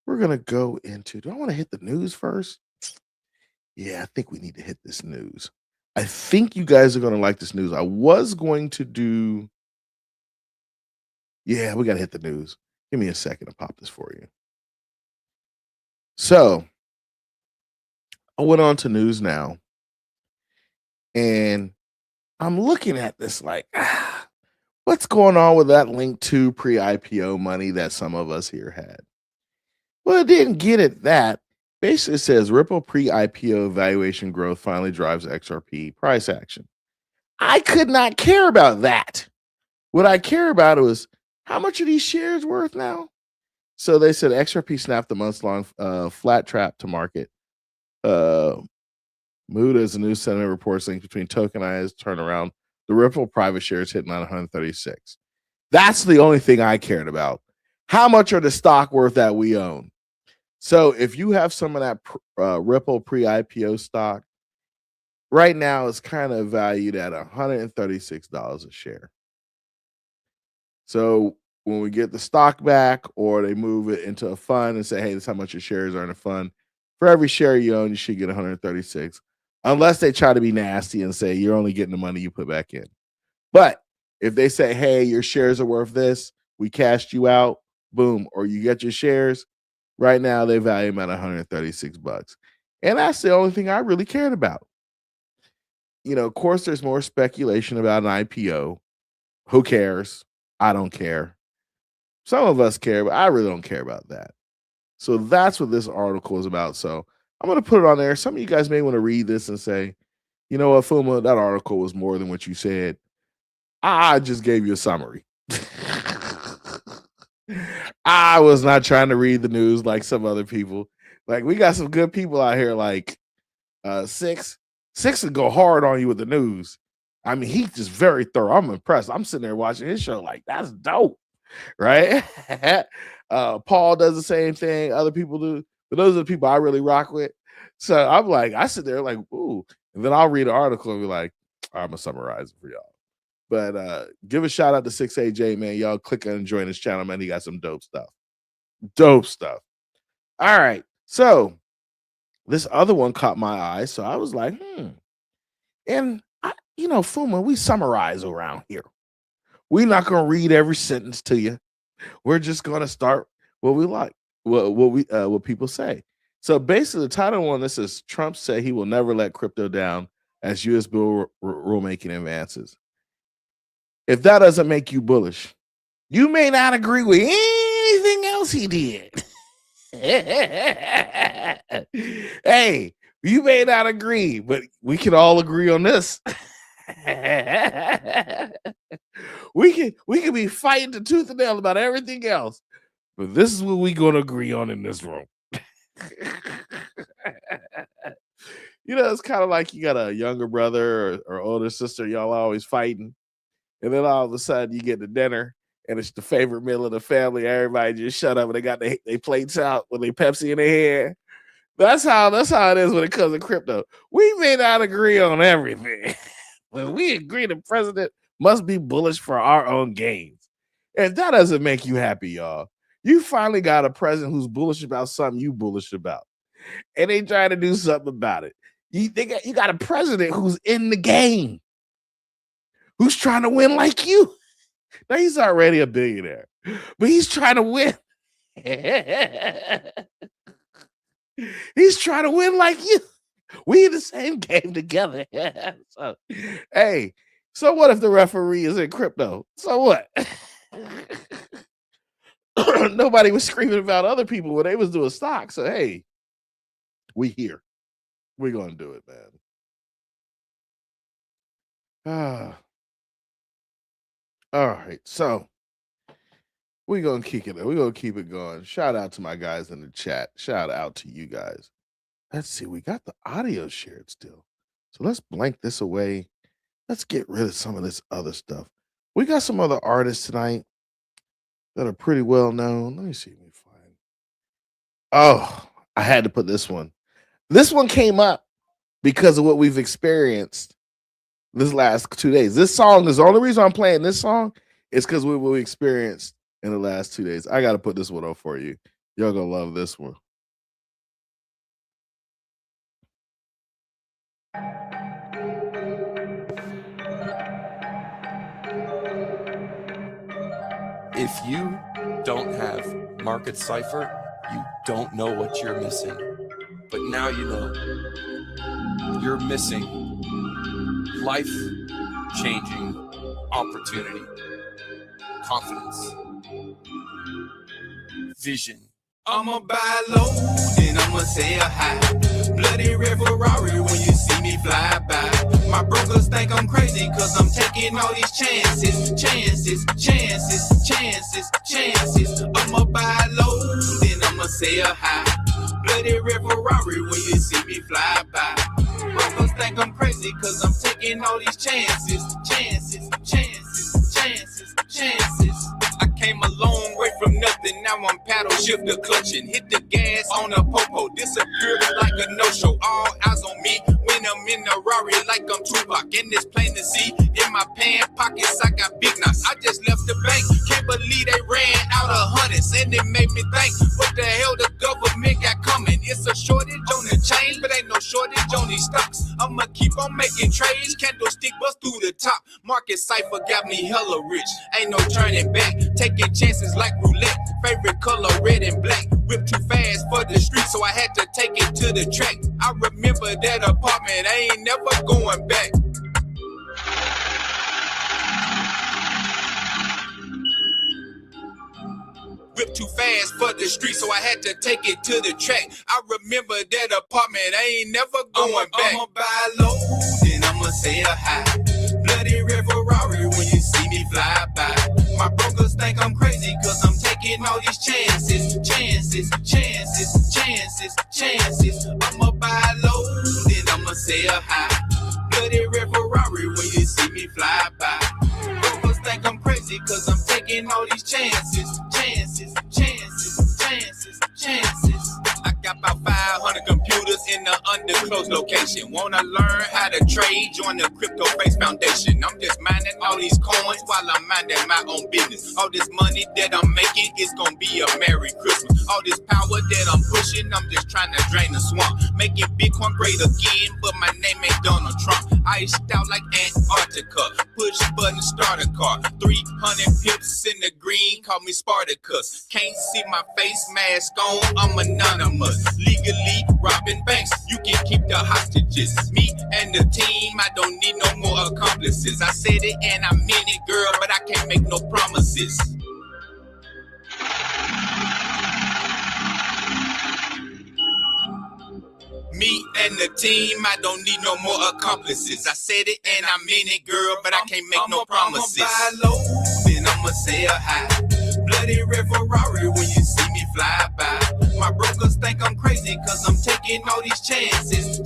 we're going to go into, do I want to hit the news first? Yeah, I think we need to hit this news. I think you guys are going to like this news. I was going to do, yeah, we got to hit the news. Give me a second to pop this for you. So I went on to News Now, and I'm looking at this like, what's going on with that link to pre-IPO money that some of us here had? Well, it didn't get at that. Basically, it says Ripple pre-IPO valuation growth finally drives XRP price action. I could not care about that. What I care about was how much are these shares worth now? So they said XRP snapped the months-long flat trap to market. Mood as a new sentiment reports link between tokenized turnaround. The Ripple private shares hitting on 136. That's the only thing I cared about. How much are the stock worth that we own? So if you have some of that Ripple pre-IPO stock, right now it's kind of valued at $136 a share. So when we get the stock back or they move it into a fund and say, hey, this is how much your shares are in a fund, for every share you own, you should get 136, unless they try to be nasty and say you're only getting the money you put back in. But if they say, hey, your shares are worth this, we cashed you out, boom, or you get your shares, right now they value them at $136. And that's the only thing I really cared about. You know, of course, there's more speculation about an IPO. Who cares? I don't care. Some of us care, but I really don't care about that. So that's what this article is about. So I'm going to put it on there. Some of you guys may want to read this and say, you know what, FUMA, that article was more than what you said. I just gave you a summary. I was not trying to read the news like some other people. Like, we got some good people out here like Six would go hard on you with the news. I mean, he's just very thorough. I'm impressed. I'm sitting there watching his show like, that's dope, right? Paul does the same thing. Other people do. But those are the people I really rock with. So I'm like, I sit there like, ooh. And then I'll read an article and be like, I'm going to summarize it for y'all. But give a shout out to 6AJ, man. Y'all click and join his channel, man. He got some dope stuff. Dope stuff. All right. So this other one caught my eye. So I was like, And, you know, FUMA, we summarize around here. We're not going to read every sentence to you. We're just going to start what we like, what people say. So basically, the title on this is Trump said he will never let crypto down as U.S. bill rulemaking advances. If that doesn't make you bullish, you may not agree with anything else he did. Hey, you may not agree, but we can all agree on this. we can be fighting the tooth and nail about everything else, but this is what we're gonna agree on in this room. You know, it's kind of like you got a younger brother or older sister, y'all always fighting, and then all of a sudden you get to dinner and it's the favorite meal of the family. Everybody just shut up and they got their plates out with their Pepsi in their hand. That's how it is when it comes to crypto. We may not agree on everything, but we agree the president must be bullish for our own gains. If that doesn't make you happy, y'all, you finally got a president who's bullish about something you bullish about, and they trying to do something about it. You got a president who's in the game, who's trying to win like you. Now he's already a billionaire, but he's trying to win. He's trying to win like you. We in the same game together. So, hey, so what if the referee is in crypto? So what? Nobody was screaming about other people when they was doing stock. So, hey, we here. We're going to do it, man. All right. So, we're going to keep it going. Shout out to my guys in the chat. Shout out to you guys. Let's see. We got the audio shared still. So let's blank this away. Let's get rid of some of this other stuff. We got some other artists tonight that are pretty well known. Let me see. Let me find. Oh, I had to put this one. This one came up because of what we've experienced this last 2 days. This song is the only reason I'm playing this song is because what we experienced in the last 2 days. I got to put this one up for you. Y'all gonna love this one. If you don't have Market Cipher, you don't know what you're missing. But now you know. You're missing life-changing opportunity, confidence, vision. I'ma buy low, then I'ma sell high. Bloody red Ferrari when you see me fly by. My brokers think I'm crazy cause I'm taking all these chances. I'ma buy low, then I'ma sell high. Bloody red Ferrari when you see me fly by. Brokers think I'm crazy cause I'm taking all these chances. I came a long way from nothing, now I'm paddle shifter clutching. Hit the gas on a popo, disappeared like a no-show. All eyes on me when I'm in a Rari like I'm Tupac. And it's plain to see, in my pants pockets I got big knots. I just left the bank, can't believe they ran out of hundreds. And it made me think, what the hell the government got coming? It's a shortage on the change, but ain't no shortage on these stocks. I'ma keep on making trades, candlestick bust through the top. Market Cipher got me hella rich, ain't no turning back. Taking chances like roulette, favorite color red and black. Whip too fast for the street, so I had to take it to the track. I remember that apartment, I ain't never going back. Whip too fast for the street, so I had to take it to the track. I remember that apartment, I ain't never going back. I'ma buy low, then I'ma sell high. Bloody red Ferrari when you see me fly by. My brokers think I'm crazy cause I'm taking all these chances. I'ma buy low, then I'ma sell high. Bloody red Ferrari when you see me fly by. Brokers think I'm crazy cause I'm taking all these chances. I got about 500 computers in the undisclosed location. Wanna learn how to trade? Join the Crypto Face Foundation. I'm just mining all these coins while I'm minding my own business. All this money that I'm making is gonna be a Merry Christmas. All this power that I'm pushing, I'm just trying to drain the swamp. Making Bitcoin great again, but my name ain't Donald Trump. Iced out like Antarctica. Push button, start a car. 300 pips in the green, call me Spartacus. Can't see my face mask on, I'm anonymous. Legally robbing banks, you can keep the hostages. Me and the team, I don't need no more accomplices. I said it and I meant it, girl, but I can't make no promises. Me and the team, I don't need no more accomplices. I said it and I meant it, girl, but I can't make no promises. I'ma buy low, then I'ma sell high. Bloody red Ferrari when you see me fly by. My brokers think I'm crazy cause I'm taking all these chances.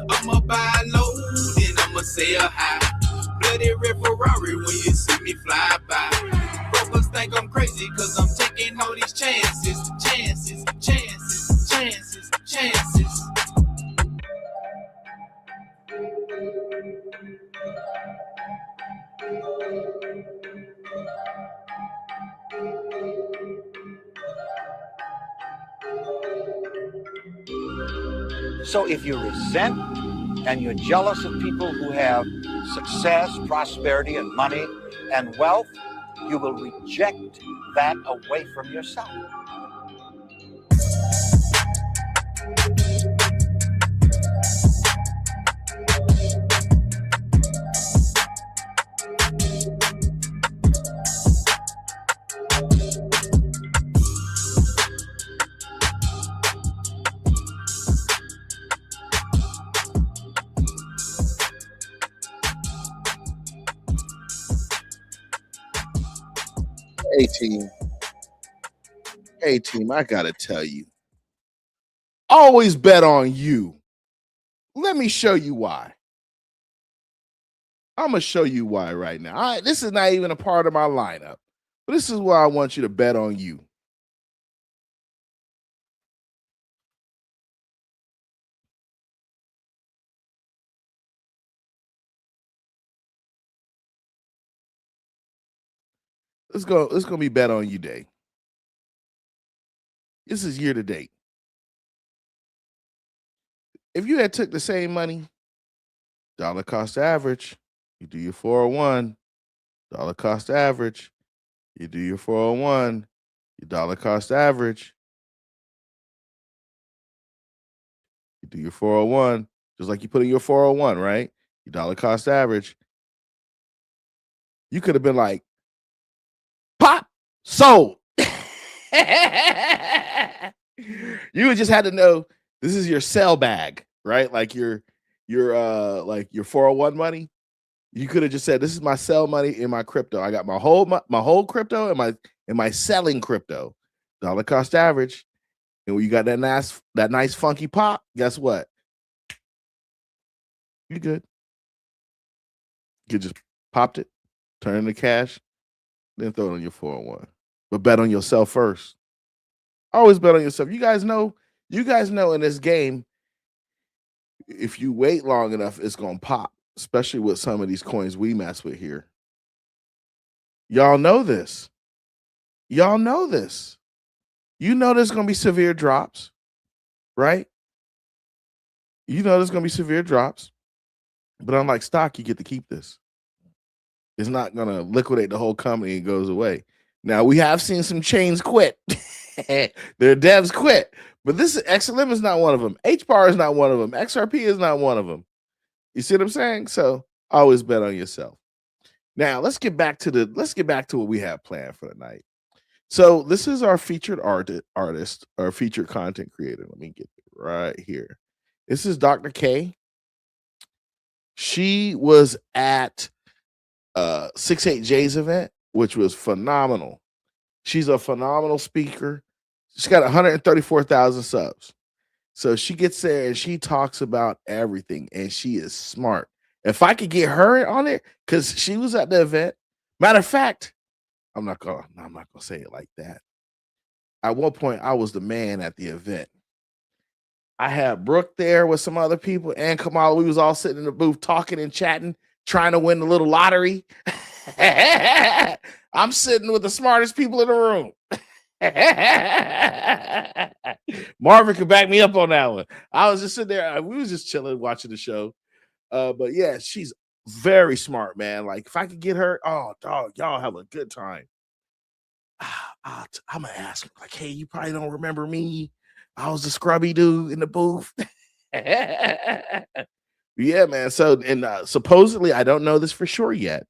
I'ma buy low, then I'ma sell high. Bloody red Ferrari when you see me fly by. Brokers think I'm crazy cause I'm taking all these chances. So if you resent and you're jealous of people who have success, prosperity, and money and wealth, you will reject that away from yourself. Hey team, I gotta tell you, always bet on you. Let me show you why. I'm gonna show you why right now. This is not even a part of my lineup, but this is why I want you to bet on you. Let's go. It's gonna be bet on you day. This is year to date. If you had took the same money, dollar cost average, you do your 401, dollar cost average. You do your 401, your dollar cost average. You do your 401, just like you put in your 401, right? Your dollar cost average. You could have been like, pop, sold. You would just had to know this is your sell bag, right? Like your 401 money. You could have just said, this is my sell money in my crypto. I got my whole crypto and my selling crypto. Dollar cost average. And when you got that nice funky pop, guess what? You good. You just popped it, turn it into cash, then throw it on your 401. But bet on yourself first. Always bet on yourself. You guys know in this game, if you wait long enough, it's gonna pop, especially with some of these coins we mess with here. Y'all know this. Y'all know this. You know there's gonna be severe drops, right? You know there's gonna be severe drops, but unlike stock, you get to keep this. It's not gonna liquidate the whole company and goes away. Now we have seen some chains quit. Their devs quit, but this XLM is not one of them. HBAR is not one of them. XRP is not one of them. You see what I'm saying? So always bet on yourself. Now let's get back to what we have planned for the night. So this is our featured artist, our featured content creator. Let me get it right here. This is Dr. K. She was at 68J's event, which was phenomenal. She's a phenomenal speaker. She's got 134,000 subs. So she gets there and she talks about everything, and she is smart. If I could get her on it, because she was at the event. Matter of fact, I'm not gonna say it like that. At one point, I was the man at the event. I had Brooke there with some other people and Kamilah. We was all sitting in the booth talking and chatting, trying to win the little lottery. I'm sitting with the smartest people in the room. Marvin could back me up on that one. I was just sitting there. We was just chilling, watching the show. But yeah, she's very smart, man. Like if I could get her, oh dog, y'all have a good time. I'm gonna ask her, like, hey, you probably don't remember me. I was the scrubby dude in the booth. Yeah, man. So, and supposedly, I don't know this for sure yet.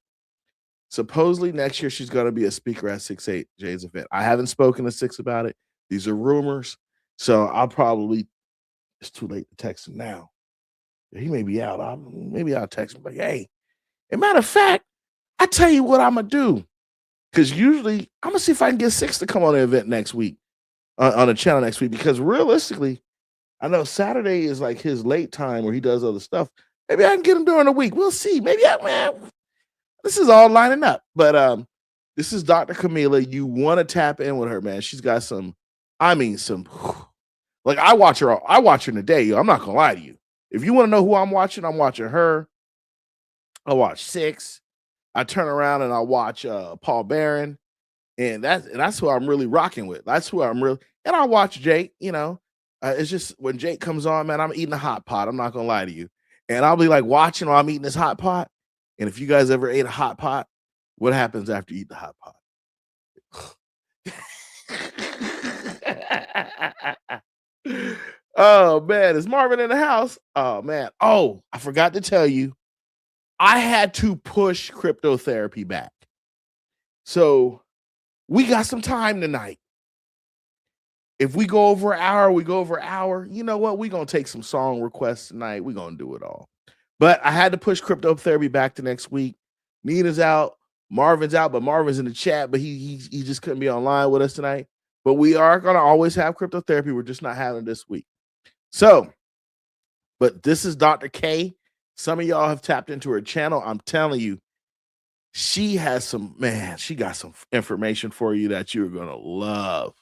Supposedly next year she's going to be a speaker at 68J's event. I haven't spoken to Six about it. These are rumors. So I'll probably, it's too late to text him now. He may be out. Maybe I'll text him like, hey, as a matter of fact, I tell you what I'm going to do. Because usually I'm going to see if I can get Six to come on the event next week, on the channel next week. Because realistically, I know Saturday is like his late time where he does other stuff. Maybe I can get him during the week. We'll see. Maybe this is all lining up. But this is Dr. Kamilah. You want to tap in with her, man. She's got some, like I watch her in the day. Yo. I'm not gonna lie to you. If you want to know who I'm watching her. I watch Six. I turn around and I watch Paul Barron. And that's who I'm really rocking with. That's who I'm really, and I watch Jake, it's just when Jake comes on, man, I'm eating a hot pot. I'm not gonna lie to you. And I'll be like watching while I'm eating this hot pot. And if you guys ever ate a hot pot, what happens after you eat the hot pot? Oh man, is Marvin in the house? Oh man. Oh, I forgot to tell you, I had to push cryptotherapy back. So we got some time tonight. If we go over an hour, we go over an hour. You know what? We're going to take some song requests tonight. We're going to do it all. But I had to push cryptotherapy back to next week. Nina's out. Marvin's out, but Marvin's in the chat, but he just couldn't be online with us tonight. But we are going to always have cryptotherapy. We're just not having it this week. So, but this is Dr. K. Some of y'all have tapped into her channel. I'm telling you, she has she got some information for you that you're going to love.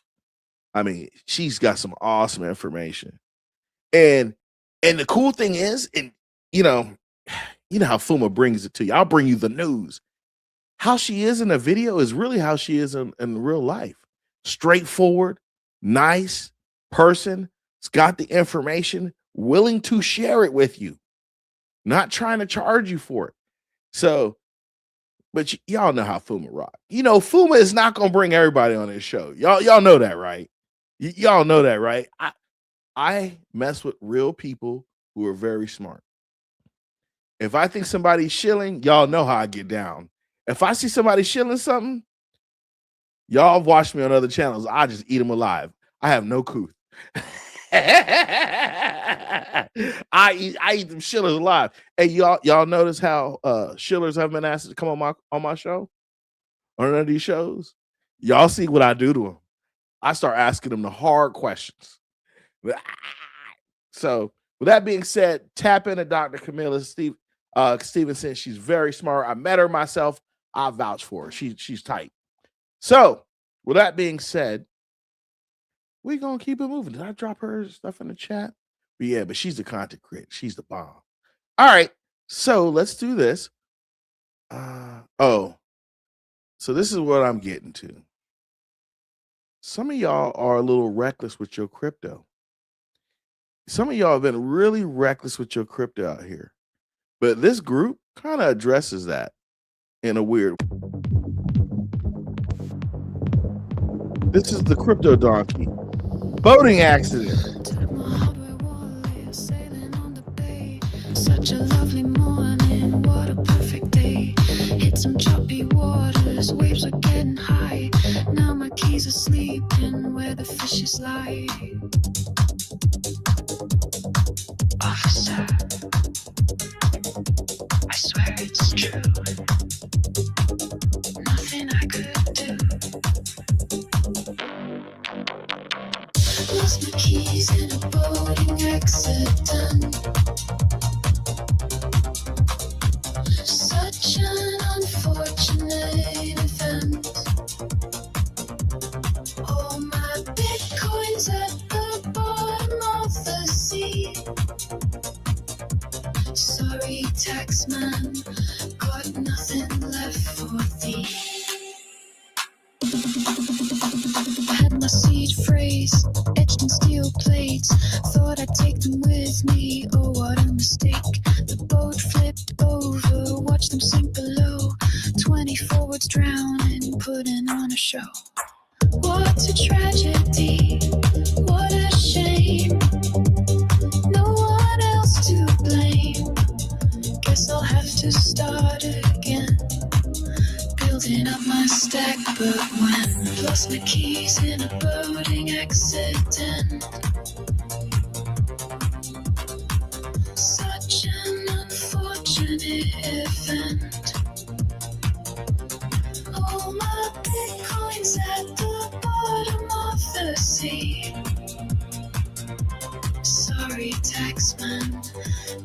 I mean, she's got some awesome information. And the cool thing is, and you know how FUMA brings it to you. I'll bring you the news. How she is in a video is really how she is in real life. Straightforward, nice person. It's got the information, willing to share it with you, not trying to charge you for it. So But y'all know how FUMA rock. You know, FUMA is not gonna bring everybody on this show. Y'all know that, right? Y'all know that, right? I mess with real people who are very smart. If I think somebody's shilling, y'all know how I get down. If I see somebody shilling something, y'all have watched me on other channels. I just eat them alive. I have no couth. I eat them shillers alive. Hey, y'all notice how shillers have been asked to come on my show? On none of these shows? Y'all see what I do to them. I start asking them the hard questions. So with that being said, tap into Dr. Kamilah Stevenson. She's very smart. I met her myself. I vouch for her. She's tight. So with that being said, we're gonna keep it moving. Did I drop her stuff in the chat? But yeah, but she's the content creator. She's the bomb. All right, so let's do this. So this is what I'm getting to. Some of y'all are a little reckless with your crypto. Some of y'all have been really reckless with your crypto out here. But this group kind of addresses that in a weird way. This is the crypto donkey. Boating accident. Such a lovely morning, what a perfect day. Hit some choppy waters, waves are getting high. Now my keys are sleeping where the fishes lie. Officer, I swear it's true. Nothing I could do. Lost my keys in a boating accident. Such an unfortunate event. All my bitcoins at the bottom of the sea. Sorry, taxman, got nothing left for thee. Had my seed phrase etched in steel plates. Thought I'd take them with me. Oh, what a mistake. The boat flipped over, watched them sink below. 20 forwards drowning, putting on a show. What a tragedy, what a shame. No one else to blame. Guess I'll have to start again. Building up my stack, but when lost my keys in a boating accident. Such an unfortunate event. All my bitcoins at the bottom of the sea. Sorry, taxman,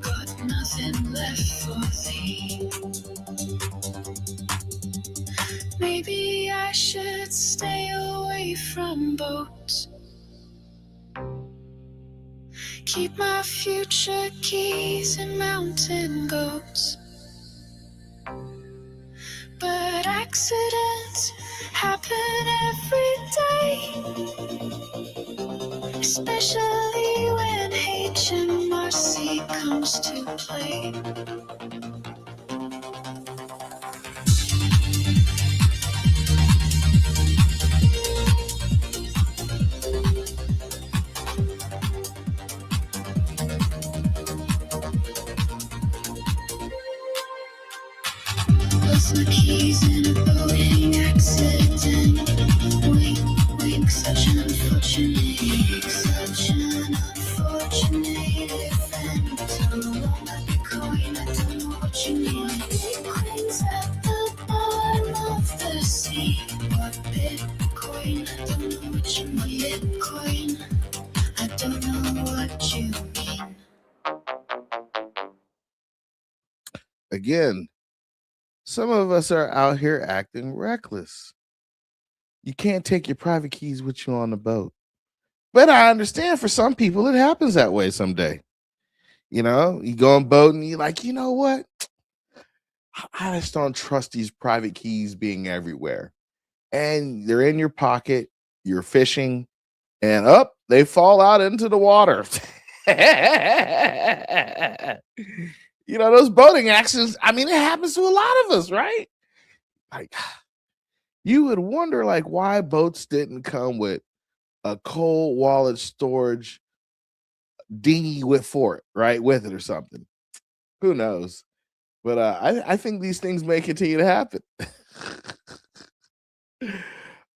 got nothing left for thee. Maybe I should stay away from boats. Keep my future keys in mountain goats. But accidents happen every day, especially when HMRC comes to play. Lost my keys in a boating accident. Wink, wink, such an unfortunate event. All my Bitcoin, I don't know what you mean. Bitcoin's at the bottom of the sea. What Bitcoin? I don't know what you mean. Bitcoin, I don't know what you mean. Again, some of us are out here acting reckless. You can't take your private keys with you on the boat. But I understand for some people it happens that way someday. You know, you go on boat and you're like, you know what? I just don't trust these private keys being everywhere. And they're in your pocket, you're fishing, and up, they fall out into the water. You know, those boating accidents, I mean, it happens to a lot of us, right? Like, you would wonder like why boats didn't come with a cold wallet storage dinghy with it or something. Who knows? But I think these things may continue to happen.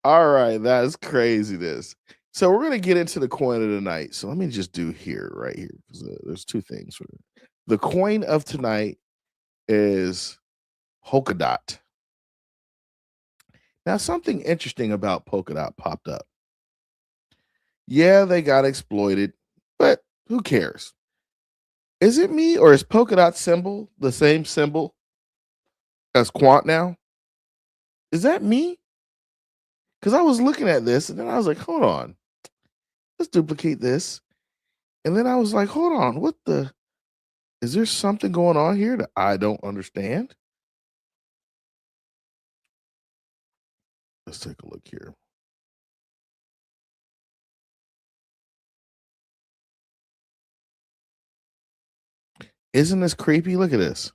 All right, that's craziness. So we're gonna get into the coin of the night. So let me just do right here because there's two things. The coin of tonight is Polkadot. Now, something interesting about Polkadot popped up. Yeah, they got exploited, but who cares? Is it me or is Polkadot symbol the same symbol as Quant now? Is that me? Because I was looking at this and then I was like, hold on, let's duplicate this. And then I was like, hold on, is there something going on here that I don't understand? Let's take a look here. Isn't this creepy? Look at this.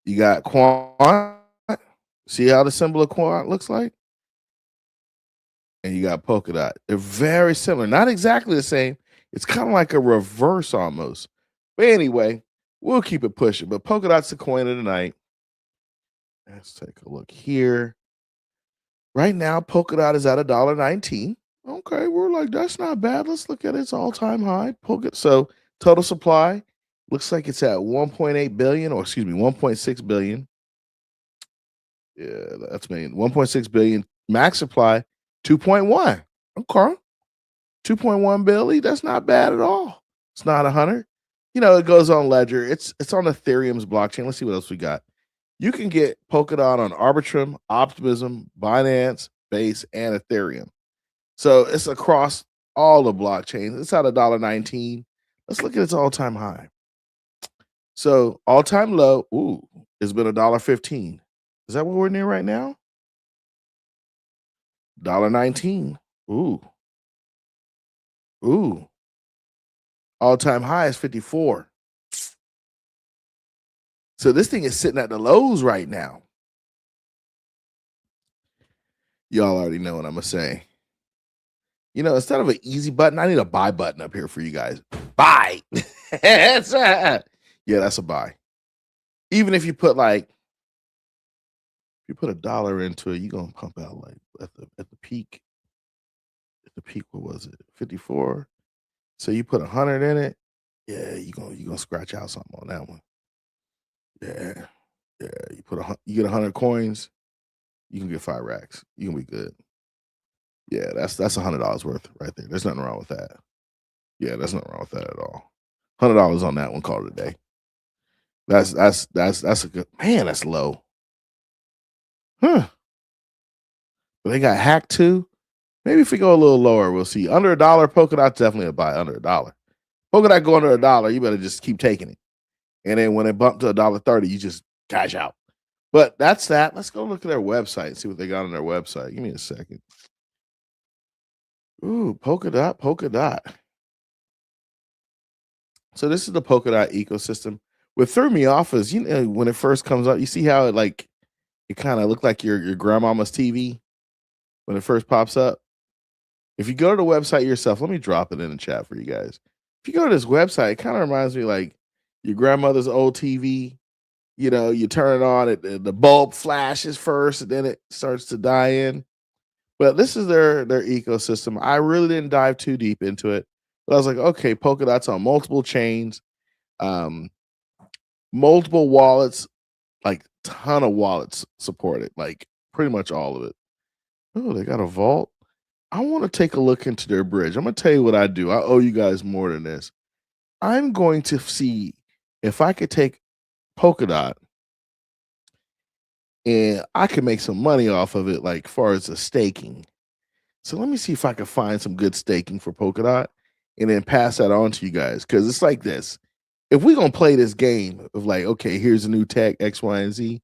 You got Quant. See how the symbol of Quant looks like? And you got Polkadot. They're very similar. Not exactly the same. It's kind of like a reverse almost. But anyway, we'll keep it pushing. But Polkadot's the coin of the night. Let's take a look here. Right now, Polkadot is at $1.19. Okay, we're like, that's not bad. Let's look at its all-time high. So total supply looks like it's at 1.8 billion, or excuse me, 1.6 billion. Yeah, that's million. 1.6 billion. Max supply, 2.1. Okay. 2.1 billion. That's not bad at all. It's not 100. It goes on Ledger. It's on Ethereum's blockchain. Let's see what else we got. You can get Polkadot on Arbitrum, Optimism, Binance, Base, and Ethereum. So it's across all the blockchains. It's at $1.19. Let's look at its all-time high. So all-time low, it's been $1.15. Is that what we're near right now? $1.19. Ooh. All-time high is 54. So this thing is sitting at the lows right now. Y'all already know what I'm going to say. Instead of an easy button, I need a buy button up here for you guys. Buy. That's a buy. Even if you put $1 into it, you're going to pump out like at the peak. At the peak, what was it? 54. So you put 100 in it. Yeah, you're going to scratch out something on that one. Yeah. You get 100 coins, you can get 5 racks. You can be good. Yeah, that's $100 worth right there. There's nothing wrong with that. Yeah, there's nothing wrong with that at all. $100 on that one, call it a day. That's a good, man, that's low. Huh. But they got hacked too. Maybe if we go a little lower, we'll see. Under $1, Polkadot's definitely a buy. Under $1. Polkadot go under $1, you better just keep taking it. And then when it bumped to $1.30, you just cash out. But that's that. Let's go look at their website and see what they got on their website. Give me a second. Ooh, Polkadot. So this is the Polkadot ecosystem. What threw me off is, when it first comes up, you see how it kind of looked like your grandmama's TV when it first pops up. If you go to the website yourself, let me drop it in the chat for you guys. If you go to this website, it kind of reminds me like your grandmother's old TV. You turn it on, the bulb flashes first, and then it starts to die in. But this is their ecosystem. I really didn't dive too deep into it. But I was like, okay, Polkadot's on multiple chains, multiple wallets, like ton of wallets supported, like pretty much all of it. Oh, they got a vault. I want to take a look into their bridge. I'm going to tell you what I do. I owe you guys more than this. I'm going to see if I could take Polkadot and I can make some money off of it, like far as the staking. So let me see if I can find some good staking for Polkadot and then pass that on to you guys. Because it's like this. If we're going to play this game of like, okay, here's a new tech, X, Y, and Z,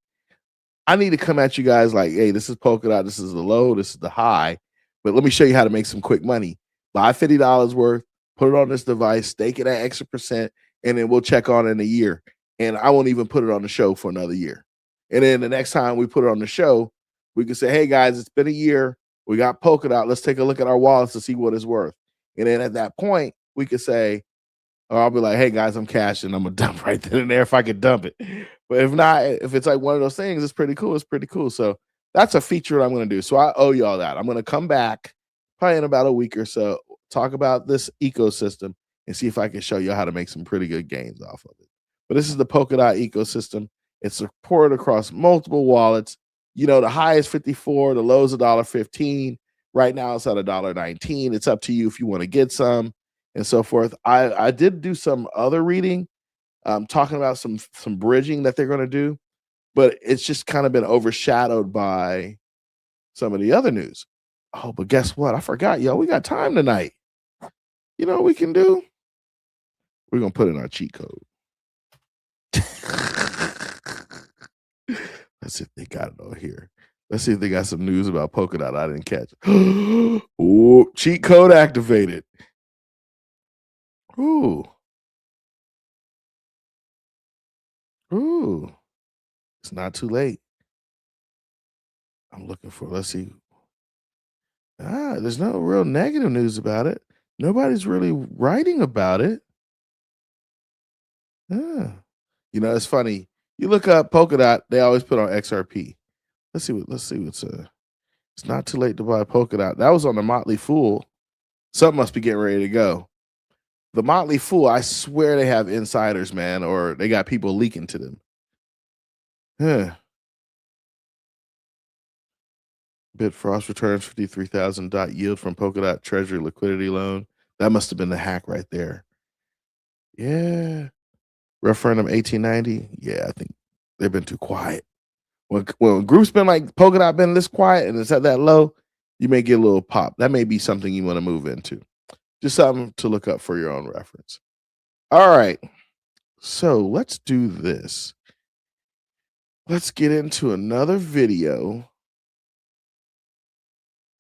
I need to come at you guys like, hey, this is Polkadot, this is the low, this is the high. But let me show you how to make some quick money. Buy $50 worth, put it on this device, stake it at extra %, and then we'll check on it in a year. And I won't even put it on the show for another year. And then the next time we put it on the show, we can say, hey guys, it's been a year. We got Polkadot. Let's take a look at our wallets to see what it's worth. And then at that point, we could say, or I'll be like, hey guys, I'm cashing. I'm gonna dump right then and there if I could dump it. But if not, if it's like one of those things, it's pretty cool. It's pretty cool. So that's a feature I'm gonna do. So I owe y'all that. I'm gonna come back probably in about a week or so, talk about this ecosystem and see if I can show you how to make some pretty good gains off of it. But this is the Polkadot ecosystem. It's supported across multiple wallets. You know, the high is 54, the low is $1.15. Right now it's at $1.19. It's up to you if you want to get some and so forth. I did do some other reading, talking about some bridging that they're going to do, but it's just kind of been overshadowed by some of the other news. Oh, but guess what? I forgot, yo. We got time tonight. You know what we can do? We're going to put in our cheat code. Let's see if they got it over here. Let's see if they got some news about Polkadot I didn't catch. Ooh, cheat code activated. Ooh. Ooh. It's not too late. I'm looking for, let's see. There's no real negative news about it. Nobody's really writing about it. You know, it's funny. You look up Polkadot, they always put on XRP. Let's see what's it's not too late to buy Polkadot. That was on the Motley Fool. Something must be getting ready to go. The Motley Fool, I swear they have insiders, man, or they got people leaking to them. Bitfrost returns 53,000 dot yield from Polkadot Treasury liquidity loan. That must have been the hack right there. Yeah. Referendum 1890. Yeah, I think they've been too quiet. When groups been like Polkadot been this quiet and it's at that low, you may get a little pop. That may be something you want to move into. Just something to look up for your own reference. All right. So let's do this. Let's get into another video.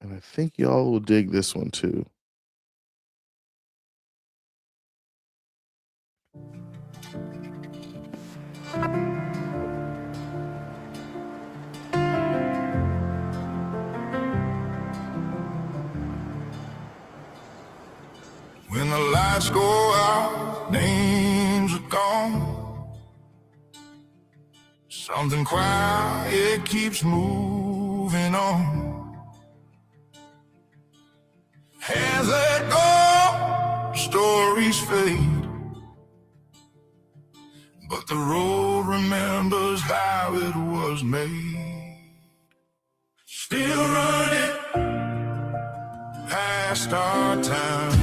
And I think y'all will dig this one too. When the lights go out, names are gone. Something quiet keeps moving on. Hands let go, stories fade, but the road remembers how it was made. Still running past our time.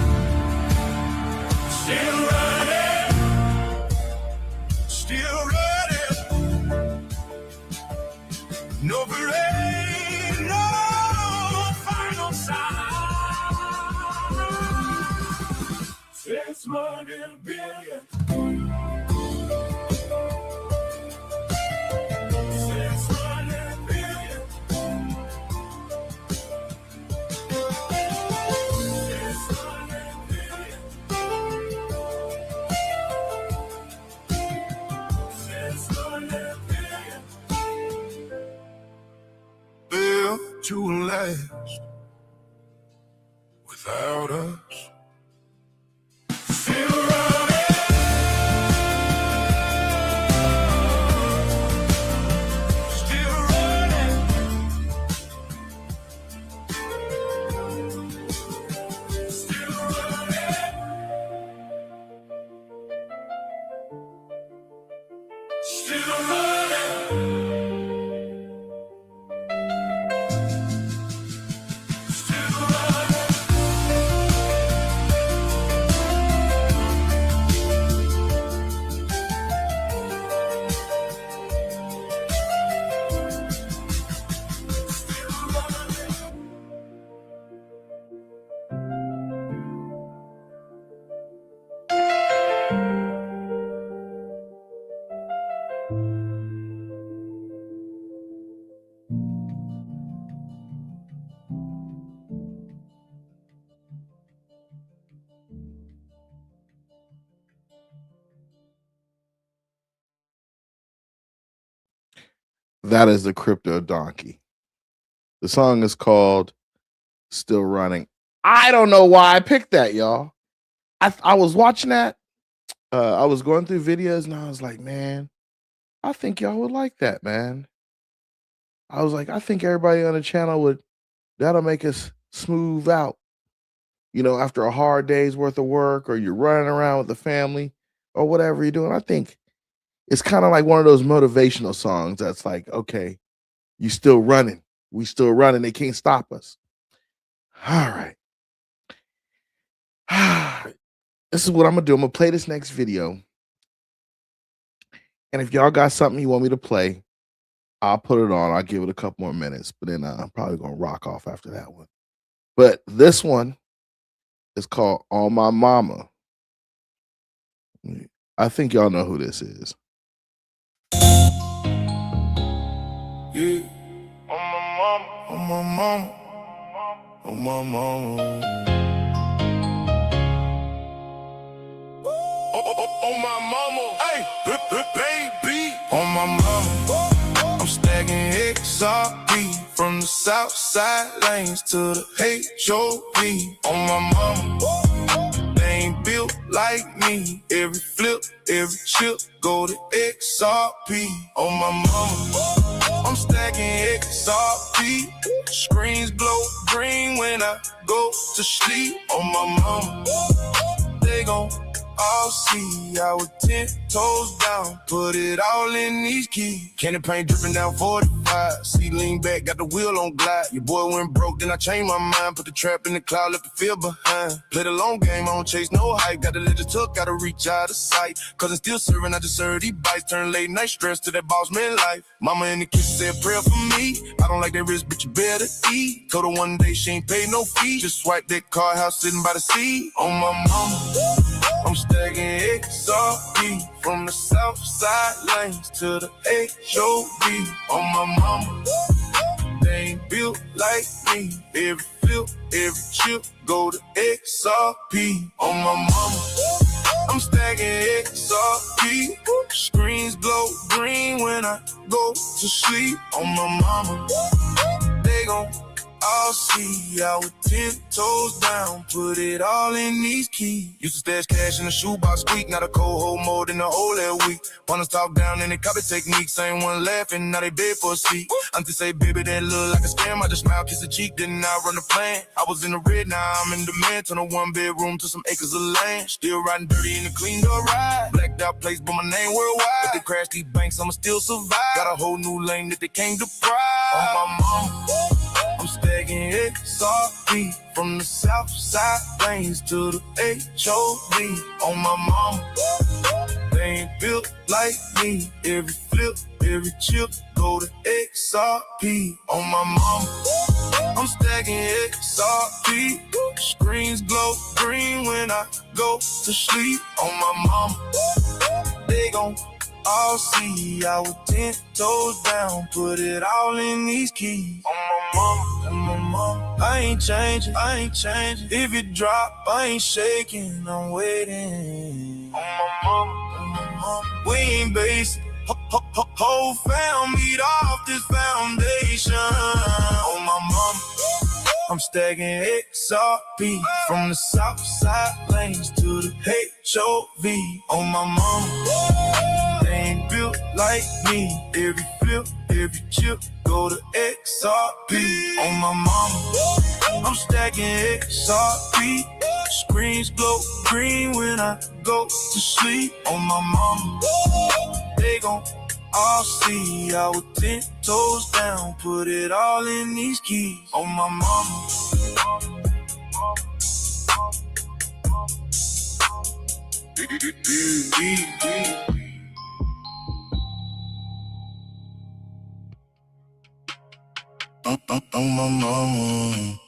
Still running, still running. No parade, no final sign. 600 billion. 600 billion. 600 billion. Built to last without us. Still running. Still running. Still running. Still running. Still running. That is the Crypto Donkey. The song is called Still Running. I don't know why I picked that, y'all. I was watching that. I was going through videos and I was like, man, I think y'all would like that, man. I was like, I think everybody on the channel that'll make us smooth out. You know, after a hard day's worth of work, or you're running around with the family, or whatever you're doing. I think it's kind of like one of those motivational songs that's like, okay, you still running. We still running. They can't stop us. All right. This is what I'm going to do. I'm going to play this next video. And if y'all got something you want me to play, I'll put it on. I'll give it a couple more minutes, but then I'm probably going to rock off after that one. But this one is called On My Mama. I think y'all know who this is. Yeah. On my mama, on my mama. On my mama, hey, baby. On my mama, I'm stacking XRP from the south side lanes to the HOV. On my mama, they ain't built like me. Every flip, every chip, go to XRP. On my mama, I'm stacking XRP. Screens glow green when I go to sleep. On my mama, they gon' all see. I was 10 toes down, put it all in these keys. Candy paint dripping down 45. See, lean back, got the wheel on glide. Your boy went broke, then I changed my mind. Put the trap in the cloud, left the field behind. Play the long game, I don't chase no hype. Got the legend took, gotta reach out of sight. Cause I'm still serving, I just serve these bites. Turn late night stress to that boss man life. Mama in the kitchen said prayer for me. I don't like that risk, but you better eat. Told her one day she ain't pay no fee. Just swipe that car house sitting by the sea. On my mama, I'm stacking XRP from the south side lanes to the HOV. On my mama, they ain't built like me. Every flip, every chip, go to XRP. On my mama, I'm stacking XRP. Screens glow green when I go to sleep. On my mama, they gon' all see. I was 10 toes down, put it all in these keys. Used to stash cash in the shoebox squeak, not a cold hold more than the whole that week. Wanna talk down in the copy techniques, ain't one laughing, now they beg for a seat. Auntie say, baby, that look like a scam. I just smile, kiss the cheek, then I run the plan. I was in the red, now I'm in demand. Turn a one bedroom to some acres of land. Still riding dirty in the cleaned up ride. Blacked out place, but my name worldwide. If they crash these banks, I'ma still survive. Got a whole new lane that they came to pride. On my mama, I'm stacking XRP from the south side lanes to the HOV. On my mama, they ain't built like me. Every flip, every chip, go to XRP. On my mama, I'm stacking XRP. Screens glow green when I go to sleep. On my mama, they gon' all see. I was 10 toes down, put it all in these keys. On my mama, I ain't changing, I ain't changing. If it drop, I ain't shaking, I'm waiting. On my mama, we ain't basic. Whole fam beat off this foundation. On my mama, I'm stacking XRP from the south side lanes to the HOV. On my mama, they ain't built like me. Every flip, every chip, go to XRP. On my mama, I'm stacking XRP. Screens glow green when I go to sleep. On my mama, they gon' all see. I was 10 toes down, put it all in these keys. On my mama. On my mama.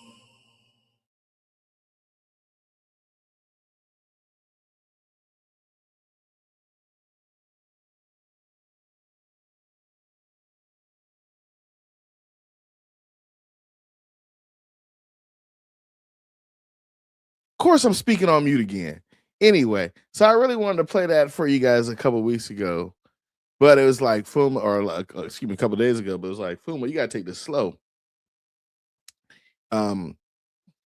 Of course, I'm speaking on mute again. Anyway, so I really wanted to play that for you guys a couple weeks ago. But it was like FUMA, or like, excuse me, a couple of days ago, but it was like, FUMA, you got to take this slow.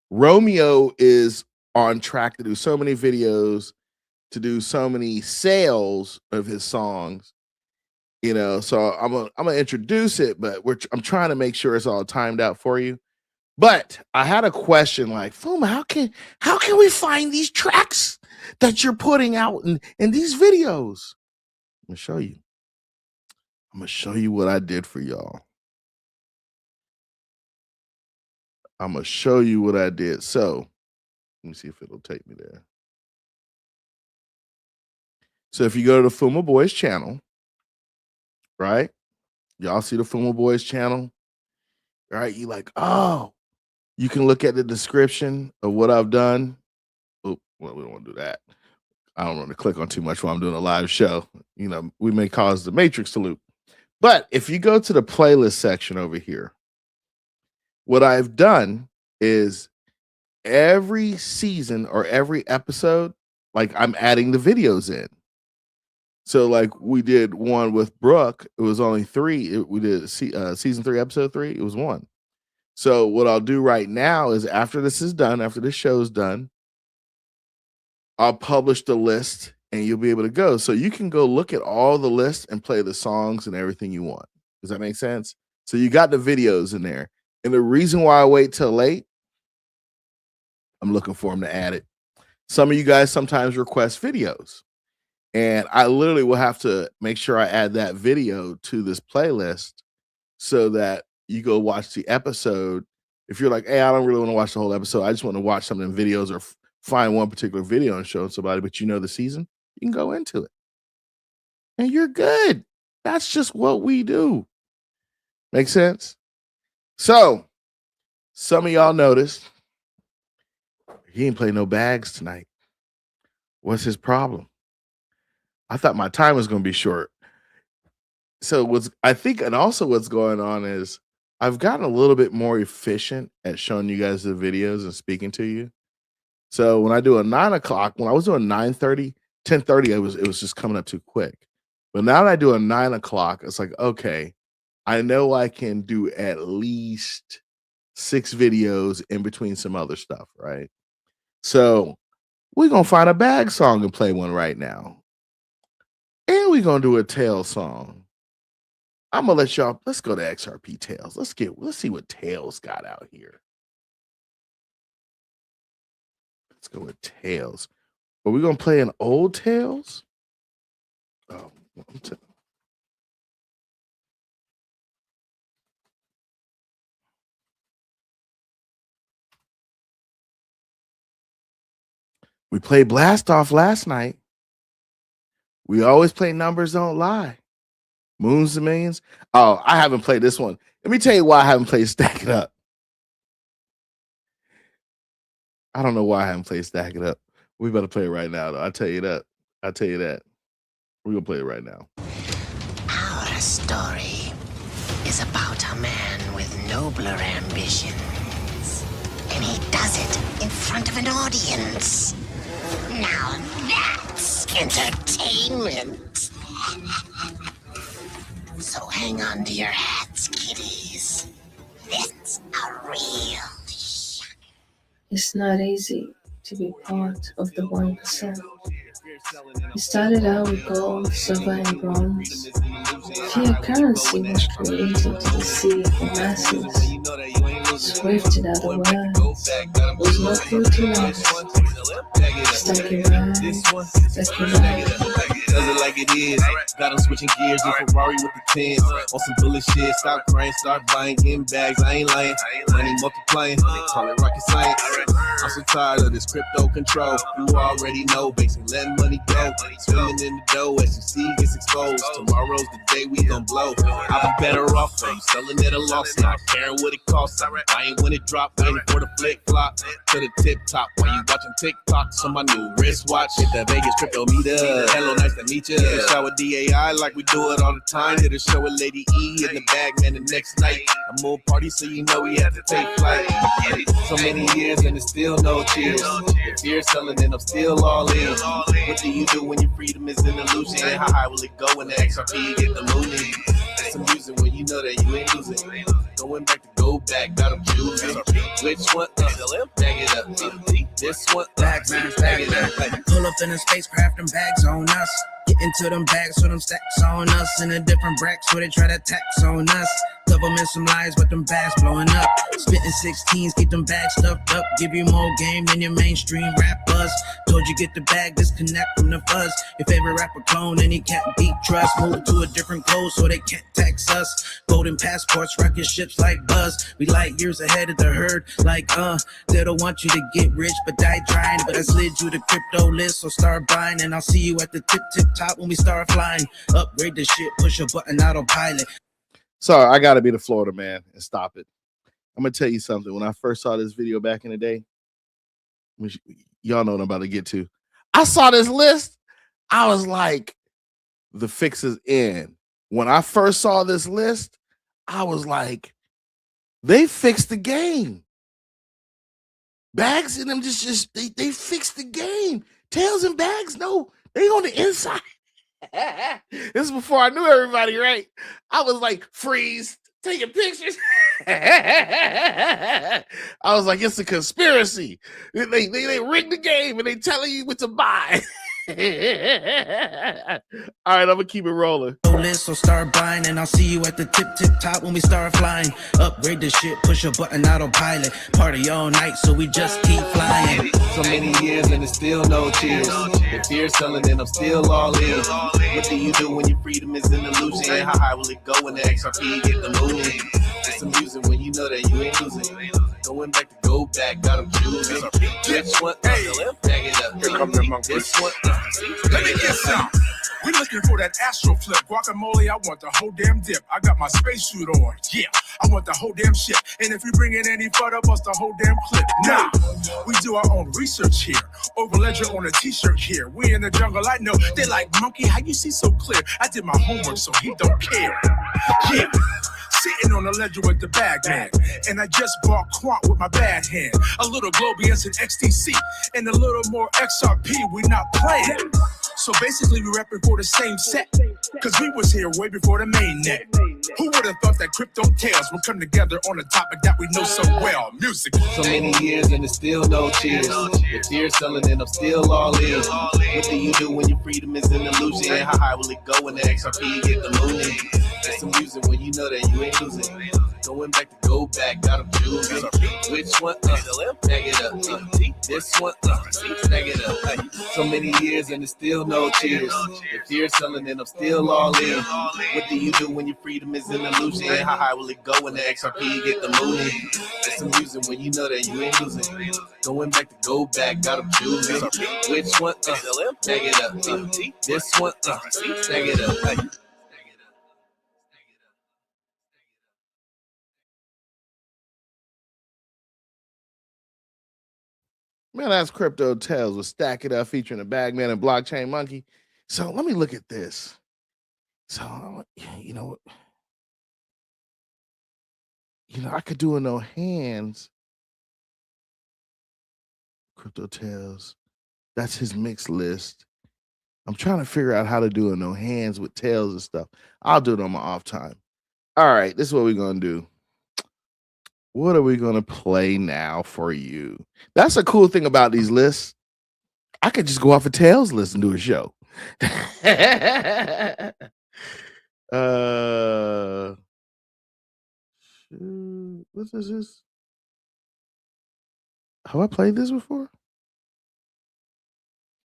Romeo is on track to do so many videos, to do so many sales of his songs, you know. So I'm gonna introduce it, but I'm trying to make sure it's all timed out for you. But I had a question like, FUMA, how can we find these tracks that you're putting out in these videos? I'm gonna show you. I'm gonna show you what I did for y'all. I'm gonna show you what I did. So let me see if it'll take me there. So if you go to the FUMA Boy'Z channel, right? Y'all see the FUMA Boy'Z channel, right? You like, oh, you can look at the description of what I've done. Oh, well, we don't want to do that. I don't want to click on too much while I'm doing a live show. You know, we may cause the matrix to loop. But if you go to the playlist section over here, what I've done is every season or every episode, like I'm adding the videos in. So like we did one with Brooke, it was only 3. We did season 3, episode 3, it was 1. So what I'll do right now is after this is done, after this show is done, I'll publish the list and you'll be able to go. So you can go look at all the lists and play the songs and everything you want. Does that make sense? So you got the videos in there. And the reason why I wait till late, I'm looking for them to add it. Some of you guys sometimes request videos. And I literally will have to make sure I add that video to this playlist so that you go watch the episode. If you're like, hey, I don't really want to watch the whole episode, I just want to watch some of the videos or find one particular video and show somebody, but you know the season, you can go into it. And you're good. That's just what we do. Make sense? So, some of y'all noticed he ain't play no bags tonight. What's his problem? I thought my time was going to be short. So what's going on is I've gotten a little bit more efficient at showing you guys the videos and speaking to you. So when I do a 9 o'clock, when I was doing 9:30, 10:30, it was just coming up too quick. But now that I do a 9 o'clock, it's like, okay, I know I can do at least 6 videos in between some other stuff, right? So we're going to find a bag song and play one right now. And we're going to do a tail song. I'm going to let y'all, let's go to XRP Tails. Let's see what Tails got out here. Let's go with Tails. Are we going to play an old Tails? Oh, we played Blast Off last night. We always play Numbers Don't Lie. Moons and Millions. Oh, I haven't played this one. Let me tell you why I haven't played Stack It Up. I don't know why I haven't played Stack It Up. We better play it right now, though. I'll tell you that. We're going to play it right now. Our story is about a man with nobler ambitions. And he does it in front of an audience. Now that's entertainment. So hang on to your hats, kiddies. It's a real shock. It's not easy to be part of the 1%. We started out with gold, silver, and bronze. Fiat currency was created to deceive the masses. Swifted out the world was not utilized. Stack it right. Does it like it is. Got them switching gears in Ferrari with the 10s. On some bullshit, stop crying, start buying, getting bags. I ain't lying. Money multiplying, call it rocket science. I'm so tired of this crypto control. You already know, basically letting money go. Swimming in the dough as you see gets exposed. Tomorrow's the day we gon' blow. I'll be better off from selling at a loss, not caring what it costs. I ain't when it drop, waiting for the flick flop to the tip top. While you watching TikToks on my new wristwatch, hit the Vegas crypto meter. Hello, nice to I meet you at the shower DAI like we do it all the time. Hit a show with Lady E in the bag, man, the next night. A more party, so you know we have to take flight. So many years and it's still no cheers. If you're selling, then I'm still all in. What do you do when your freedom is in illusion? How high will it go when the XRP get the mooning? It's amusing when you know that you ain't losing. Going back to go back, got them choosing. Which one? Bag it up. This one? Bag it up. Pull up in a spacecraft and bags on us. Get into them bags so them stacks on us. In a different bracket so they try to tax on us. Government some lies but them bags blowing up. Spitting 16s, keep them bags stuffed up. Give you more game than your mainstream rap buzz. Told you get the bag, disconnect from the fuzz. Your favorite rapper clone and he can't beat trust. Move to a different code so they can't tax us. Golden passports, rocket ships like Buzz. We light years ahead of the herd. Like they don't want you to get rich but die trying. But I slid you the crypto list, so start buying. And I'll see you at the tip top when we start flying. Upgrade the shit, push a button, autopilot. Sorry, I gotta be the Florida man and stop it. I'm gonna tell you something. When I first saw this video back in the day, which y'all know what I'm about to get to, I saw this list. I was like, the fix is in. When I first saw this list, I was like, they fixed the game. Bags and them they fixed the game. Tails and Bags, no, they on the inside. This is before I knew everybody, right? I was like, freeze, taking pictures. I was like, it's a conspiracy. They rigged the game and they telling you what to buy. All right, I'm gonna keep it rolling. So start buying and I'll see you at the tip top when we start flying. Upgrade the shit, push a button, autopilot. Party all night, so we just keep flying. So many years and it's still no cheers. If you're selling, then I'm still all in. What do you do when your freedom is in illusion? How high will it go when the XRP get the mooning? It's amusing when you know that you ain't losing. Going back to go back, got them choosing. Which one? Bag it up. Here comes the monkey. This one. Let me get some. We looking for that astro flip. Guacamole, I want the whole damn dip. I got my spacesuit on. Yeah, I want the whole damn shit. And if you bring in any further, bust the whole damn clip. Nah, we do our own research here. Over ledger on a t-shirt here. We in the jungle, I know. They like, monkey, how you see so clear? I did my homework, so he don't care. Yeah. Sitting on the ledger with the bag man. And I just bought Quant with my bad hand. A little Globius and XTC. And a little more XRP, we not playing. So basically we repping for the same set. Cause we was here way before the main net. Who would have thought that crypto tales would come together on a topic that we know so well? Music. So many years and it's still no cheers. If you're selling, then I'm still all in. What do you do when your freedom is in illusion? How high will it go when the XRP get the mooning? It's amusing when you know that you ain't losing. Going back to go back, got them choosing. Which one? Bag it up. This one? Bag it up. So many years and it's still no cheers. If you're selling, then I'm still all in. What do you do when your freedom is in illusion? How high will it go when the XRP get the mooning? It's amusing when you know that you ain't losing. Going back to go back, got them choosing. Which one? Bag it up. This one? Bag it up. Man, that's Crypto Tales with Stack It Up featuring the Bagman and Blockchain Monkey. So let me look at this. So, you know, I could do a no hands. Crypto Tales. That's his mix list. I'm trying to figure out how to do a no hands with tails and stuff. I'll do it on my off time. All right, this is what we're going to do. What are we going to play now for you? That's a cool thing about these lists. I could just go off a Tails list and do a show. What is this? Have I played this before?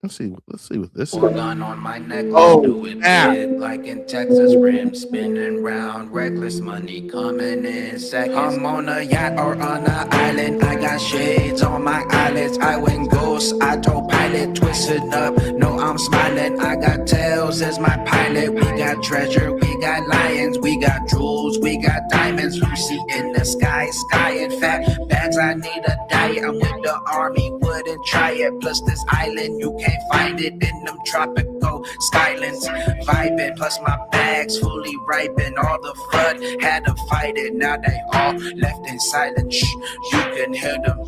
Let's see what this is. Gun on my neck, Oh, do it big, like in Texas, rim spinning round, reckless money coming in seconds. I'm on a yacht or on an island, I got shades on my eyelids. I went ghost, autopilot, twisted up. No, I'm smiling. I got tails as my pilot. We got treasure, we got lions, we got jewels, we got diamonds. Lucy in the sky, sky and fat bags. I need a diet. I'm with the army, wouldn't try it. Plus this island, you can't find it in them tropical go. Skylands, vibing, plus my bags fully ripen. All the FUD had to fight it. Now they all left in silence. Shh, you can hear them.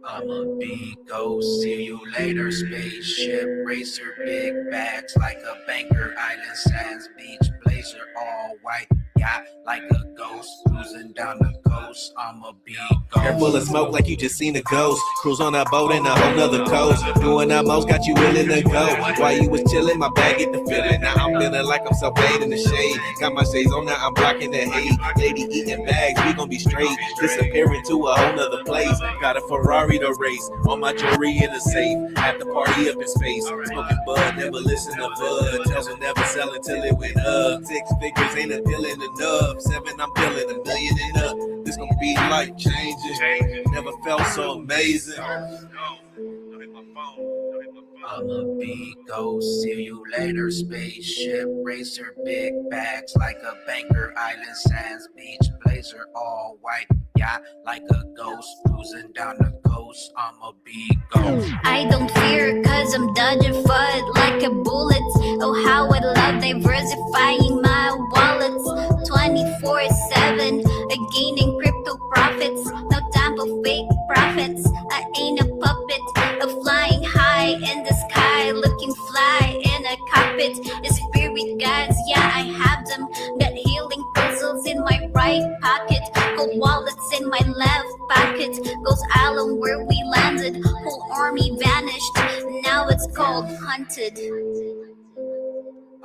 I'm a big ghost, see you later. Spaceship racer, big bags like a banker. Island sands, beach blazer, all white. Yacht like a ghost, cruising down the coast. I'm a big ghost. Hair full of smoke like you just seen a ghost. Cruise on a boat in a whole nother coast. Doing the most, got you willing to go. While you was chilling, my bag get the feeling. Now I'm feeling like I'm self-made in the shade. Got my shades on, now I'm blocking the hate. Lady eating bags, we gon' be straight. Disappearing to a whole nother place. Got a Ferrari to race. All my jewelry in the safe. At the party up in space. Smoking bud, never listen to bud. Tells will never sell until it went up. 6 figures ain't appealing enough. 7, I'm feeling $1 million and up. This gon' be life changing. Never felt so amazing. I'm a big ghost, see you later. Spaceship racer, big bags like a banker. Island sands, beach blazer, all white. Yeah, like a ghost, cruising down the coast. I'm a big ghost. I don't fear, cause I'm dodging FUD like a bullet. Oh, how I love diversifying my wallets. 24/7, gaining crypto profits. No time for fake profits. I ain't a puppet, flying high in the sky, looking fly in a cockpit. Spirit guides, yeah, I have them. Got healing pencils in my right pocket, gold wallets in my left pocket. Ghost Island where we landed, whole army vanished. Now it's called hunted.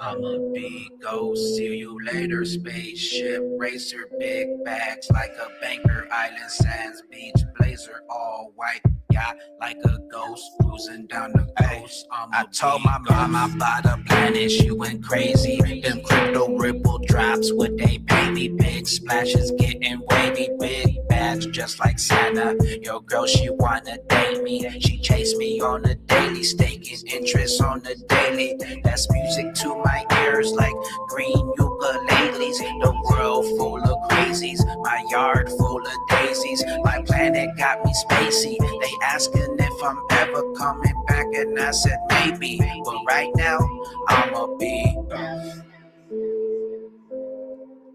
I'm a big ghost, see you later. Spaceship racer, big bags like a banker. Island sands, beach blazer, all white. Yeah, like a ghost, cruising down the coast. I told my mom I bought a planet, she went crazy. Them crypto ripple drops with they baby. Big splashes getting wavy, big bags just like Santa. Your girl, she wanna date me. She chased me on the daily, staking interest on the daily. That's music to my ears like green ukuleles. The world full of crazies, my yard full of daisies. My planet got me spacey. They asking if I'm ever coming back, and I said maybe. But right now, I'm a big ghost.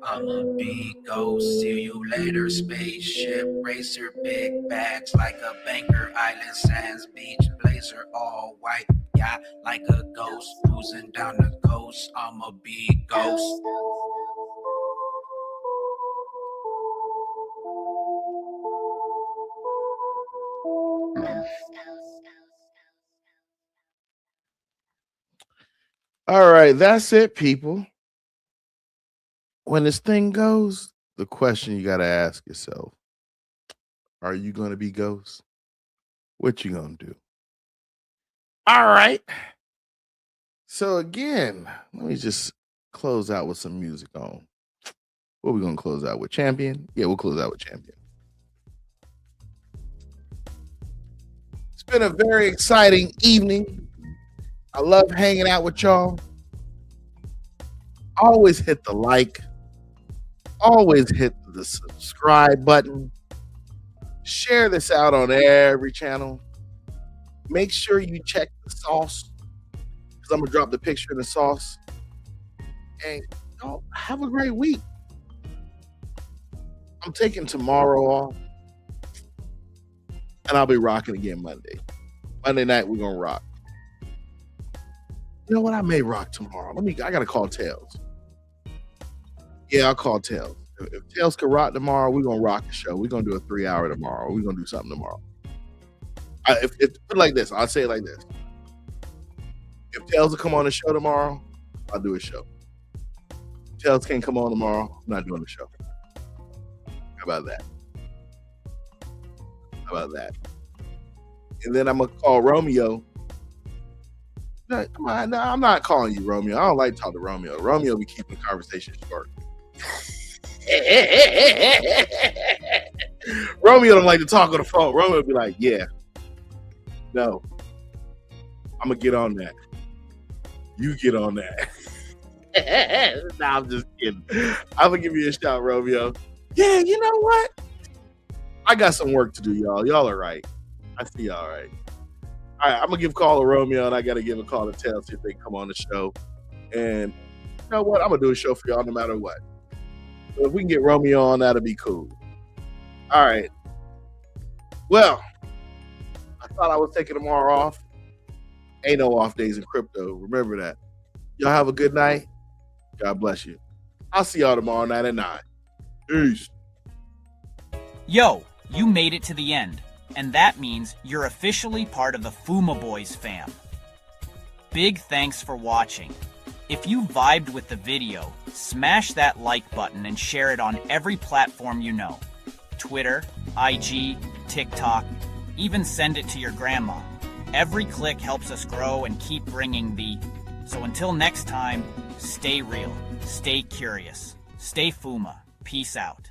I'm a big ghost, see you later. Spaceship racer, big bags like a banker. Island sands, beach blazer, all white. Yeah, like a ghost, cruising down the coast. I'm a big ghost. All right, that's it, people. When this thing goes, the question you got to ask yourself, are you going to be ghost? What you going to do? All right. So again, let me just close out with some music on. What are we going to close out with? Champion? Yeah, we'll close out with Champion. It's been a very exciting evening. I love hanging out with y'all. Always hit the like. Always hit the subscribe button. Share this out on every channel. Make sure you check the sauce, because I'm going to drop the picture of the sauce. And have a great week. I'm taking tomorrow off, and I'll be rocking again Monday. Monday night, we're going to rock. You know what? I may rock tomorrow. I got to call Tails. Yeah, I'll call Tails. If Tails can rock tomorrow, we're going to rock the show. We're going to do a 3-hour tomorrow. We're going to do something tomorrow. If put it like this, I'll say it like this. If Tails will come on the show tomorrow, I'll do a show. If Tails can't come on tomorrow, I'm not doing the show. How about that? How about that? And then I'm going to call Romeo. No, come on, no, I'm not calling you Romeo. I don't like to talk to Romeo. Romeo be keeping the conversation short. Romeo don't like to talk on the phone. Romeo be like, yeah. No. I'm going to get on that. You get on that. Nah, I'm just kidding. I'm going to give you a shout, Romeo. Yeah, you know what? I got some work to do, y'all. Y'all are right. I see y'all right. All right, I'm gonna give a call to Romeo, and I gotta give a call to Tell, see if they come on the show. And you know what? I'm gonna do a show for y'all no matter what. So if we can get Romeo on, that'll be cool. All right. Well, I thought I was taking tomorrow off. Ain't no off days in crypto. Remember that. Y'all have a good night. God bless you. I'll see y'all tomorrow night at 9. Peace. Yo, you made it to the end, and that means you're officially part of the FUMA Boy'Z fam. Big thanks for watching. If you vibed with the video, smash that like button and share it on every platform you know. Twitter, IG, TikTok, even send it to your grandma. Every click helps us grow and keep bringing the... So until next time, stay real, stay curious, stay FUMA. Peace out.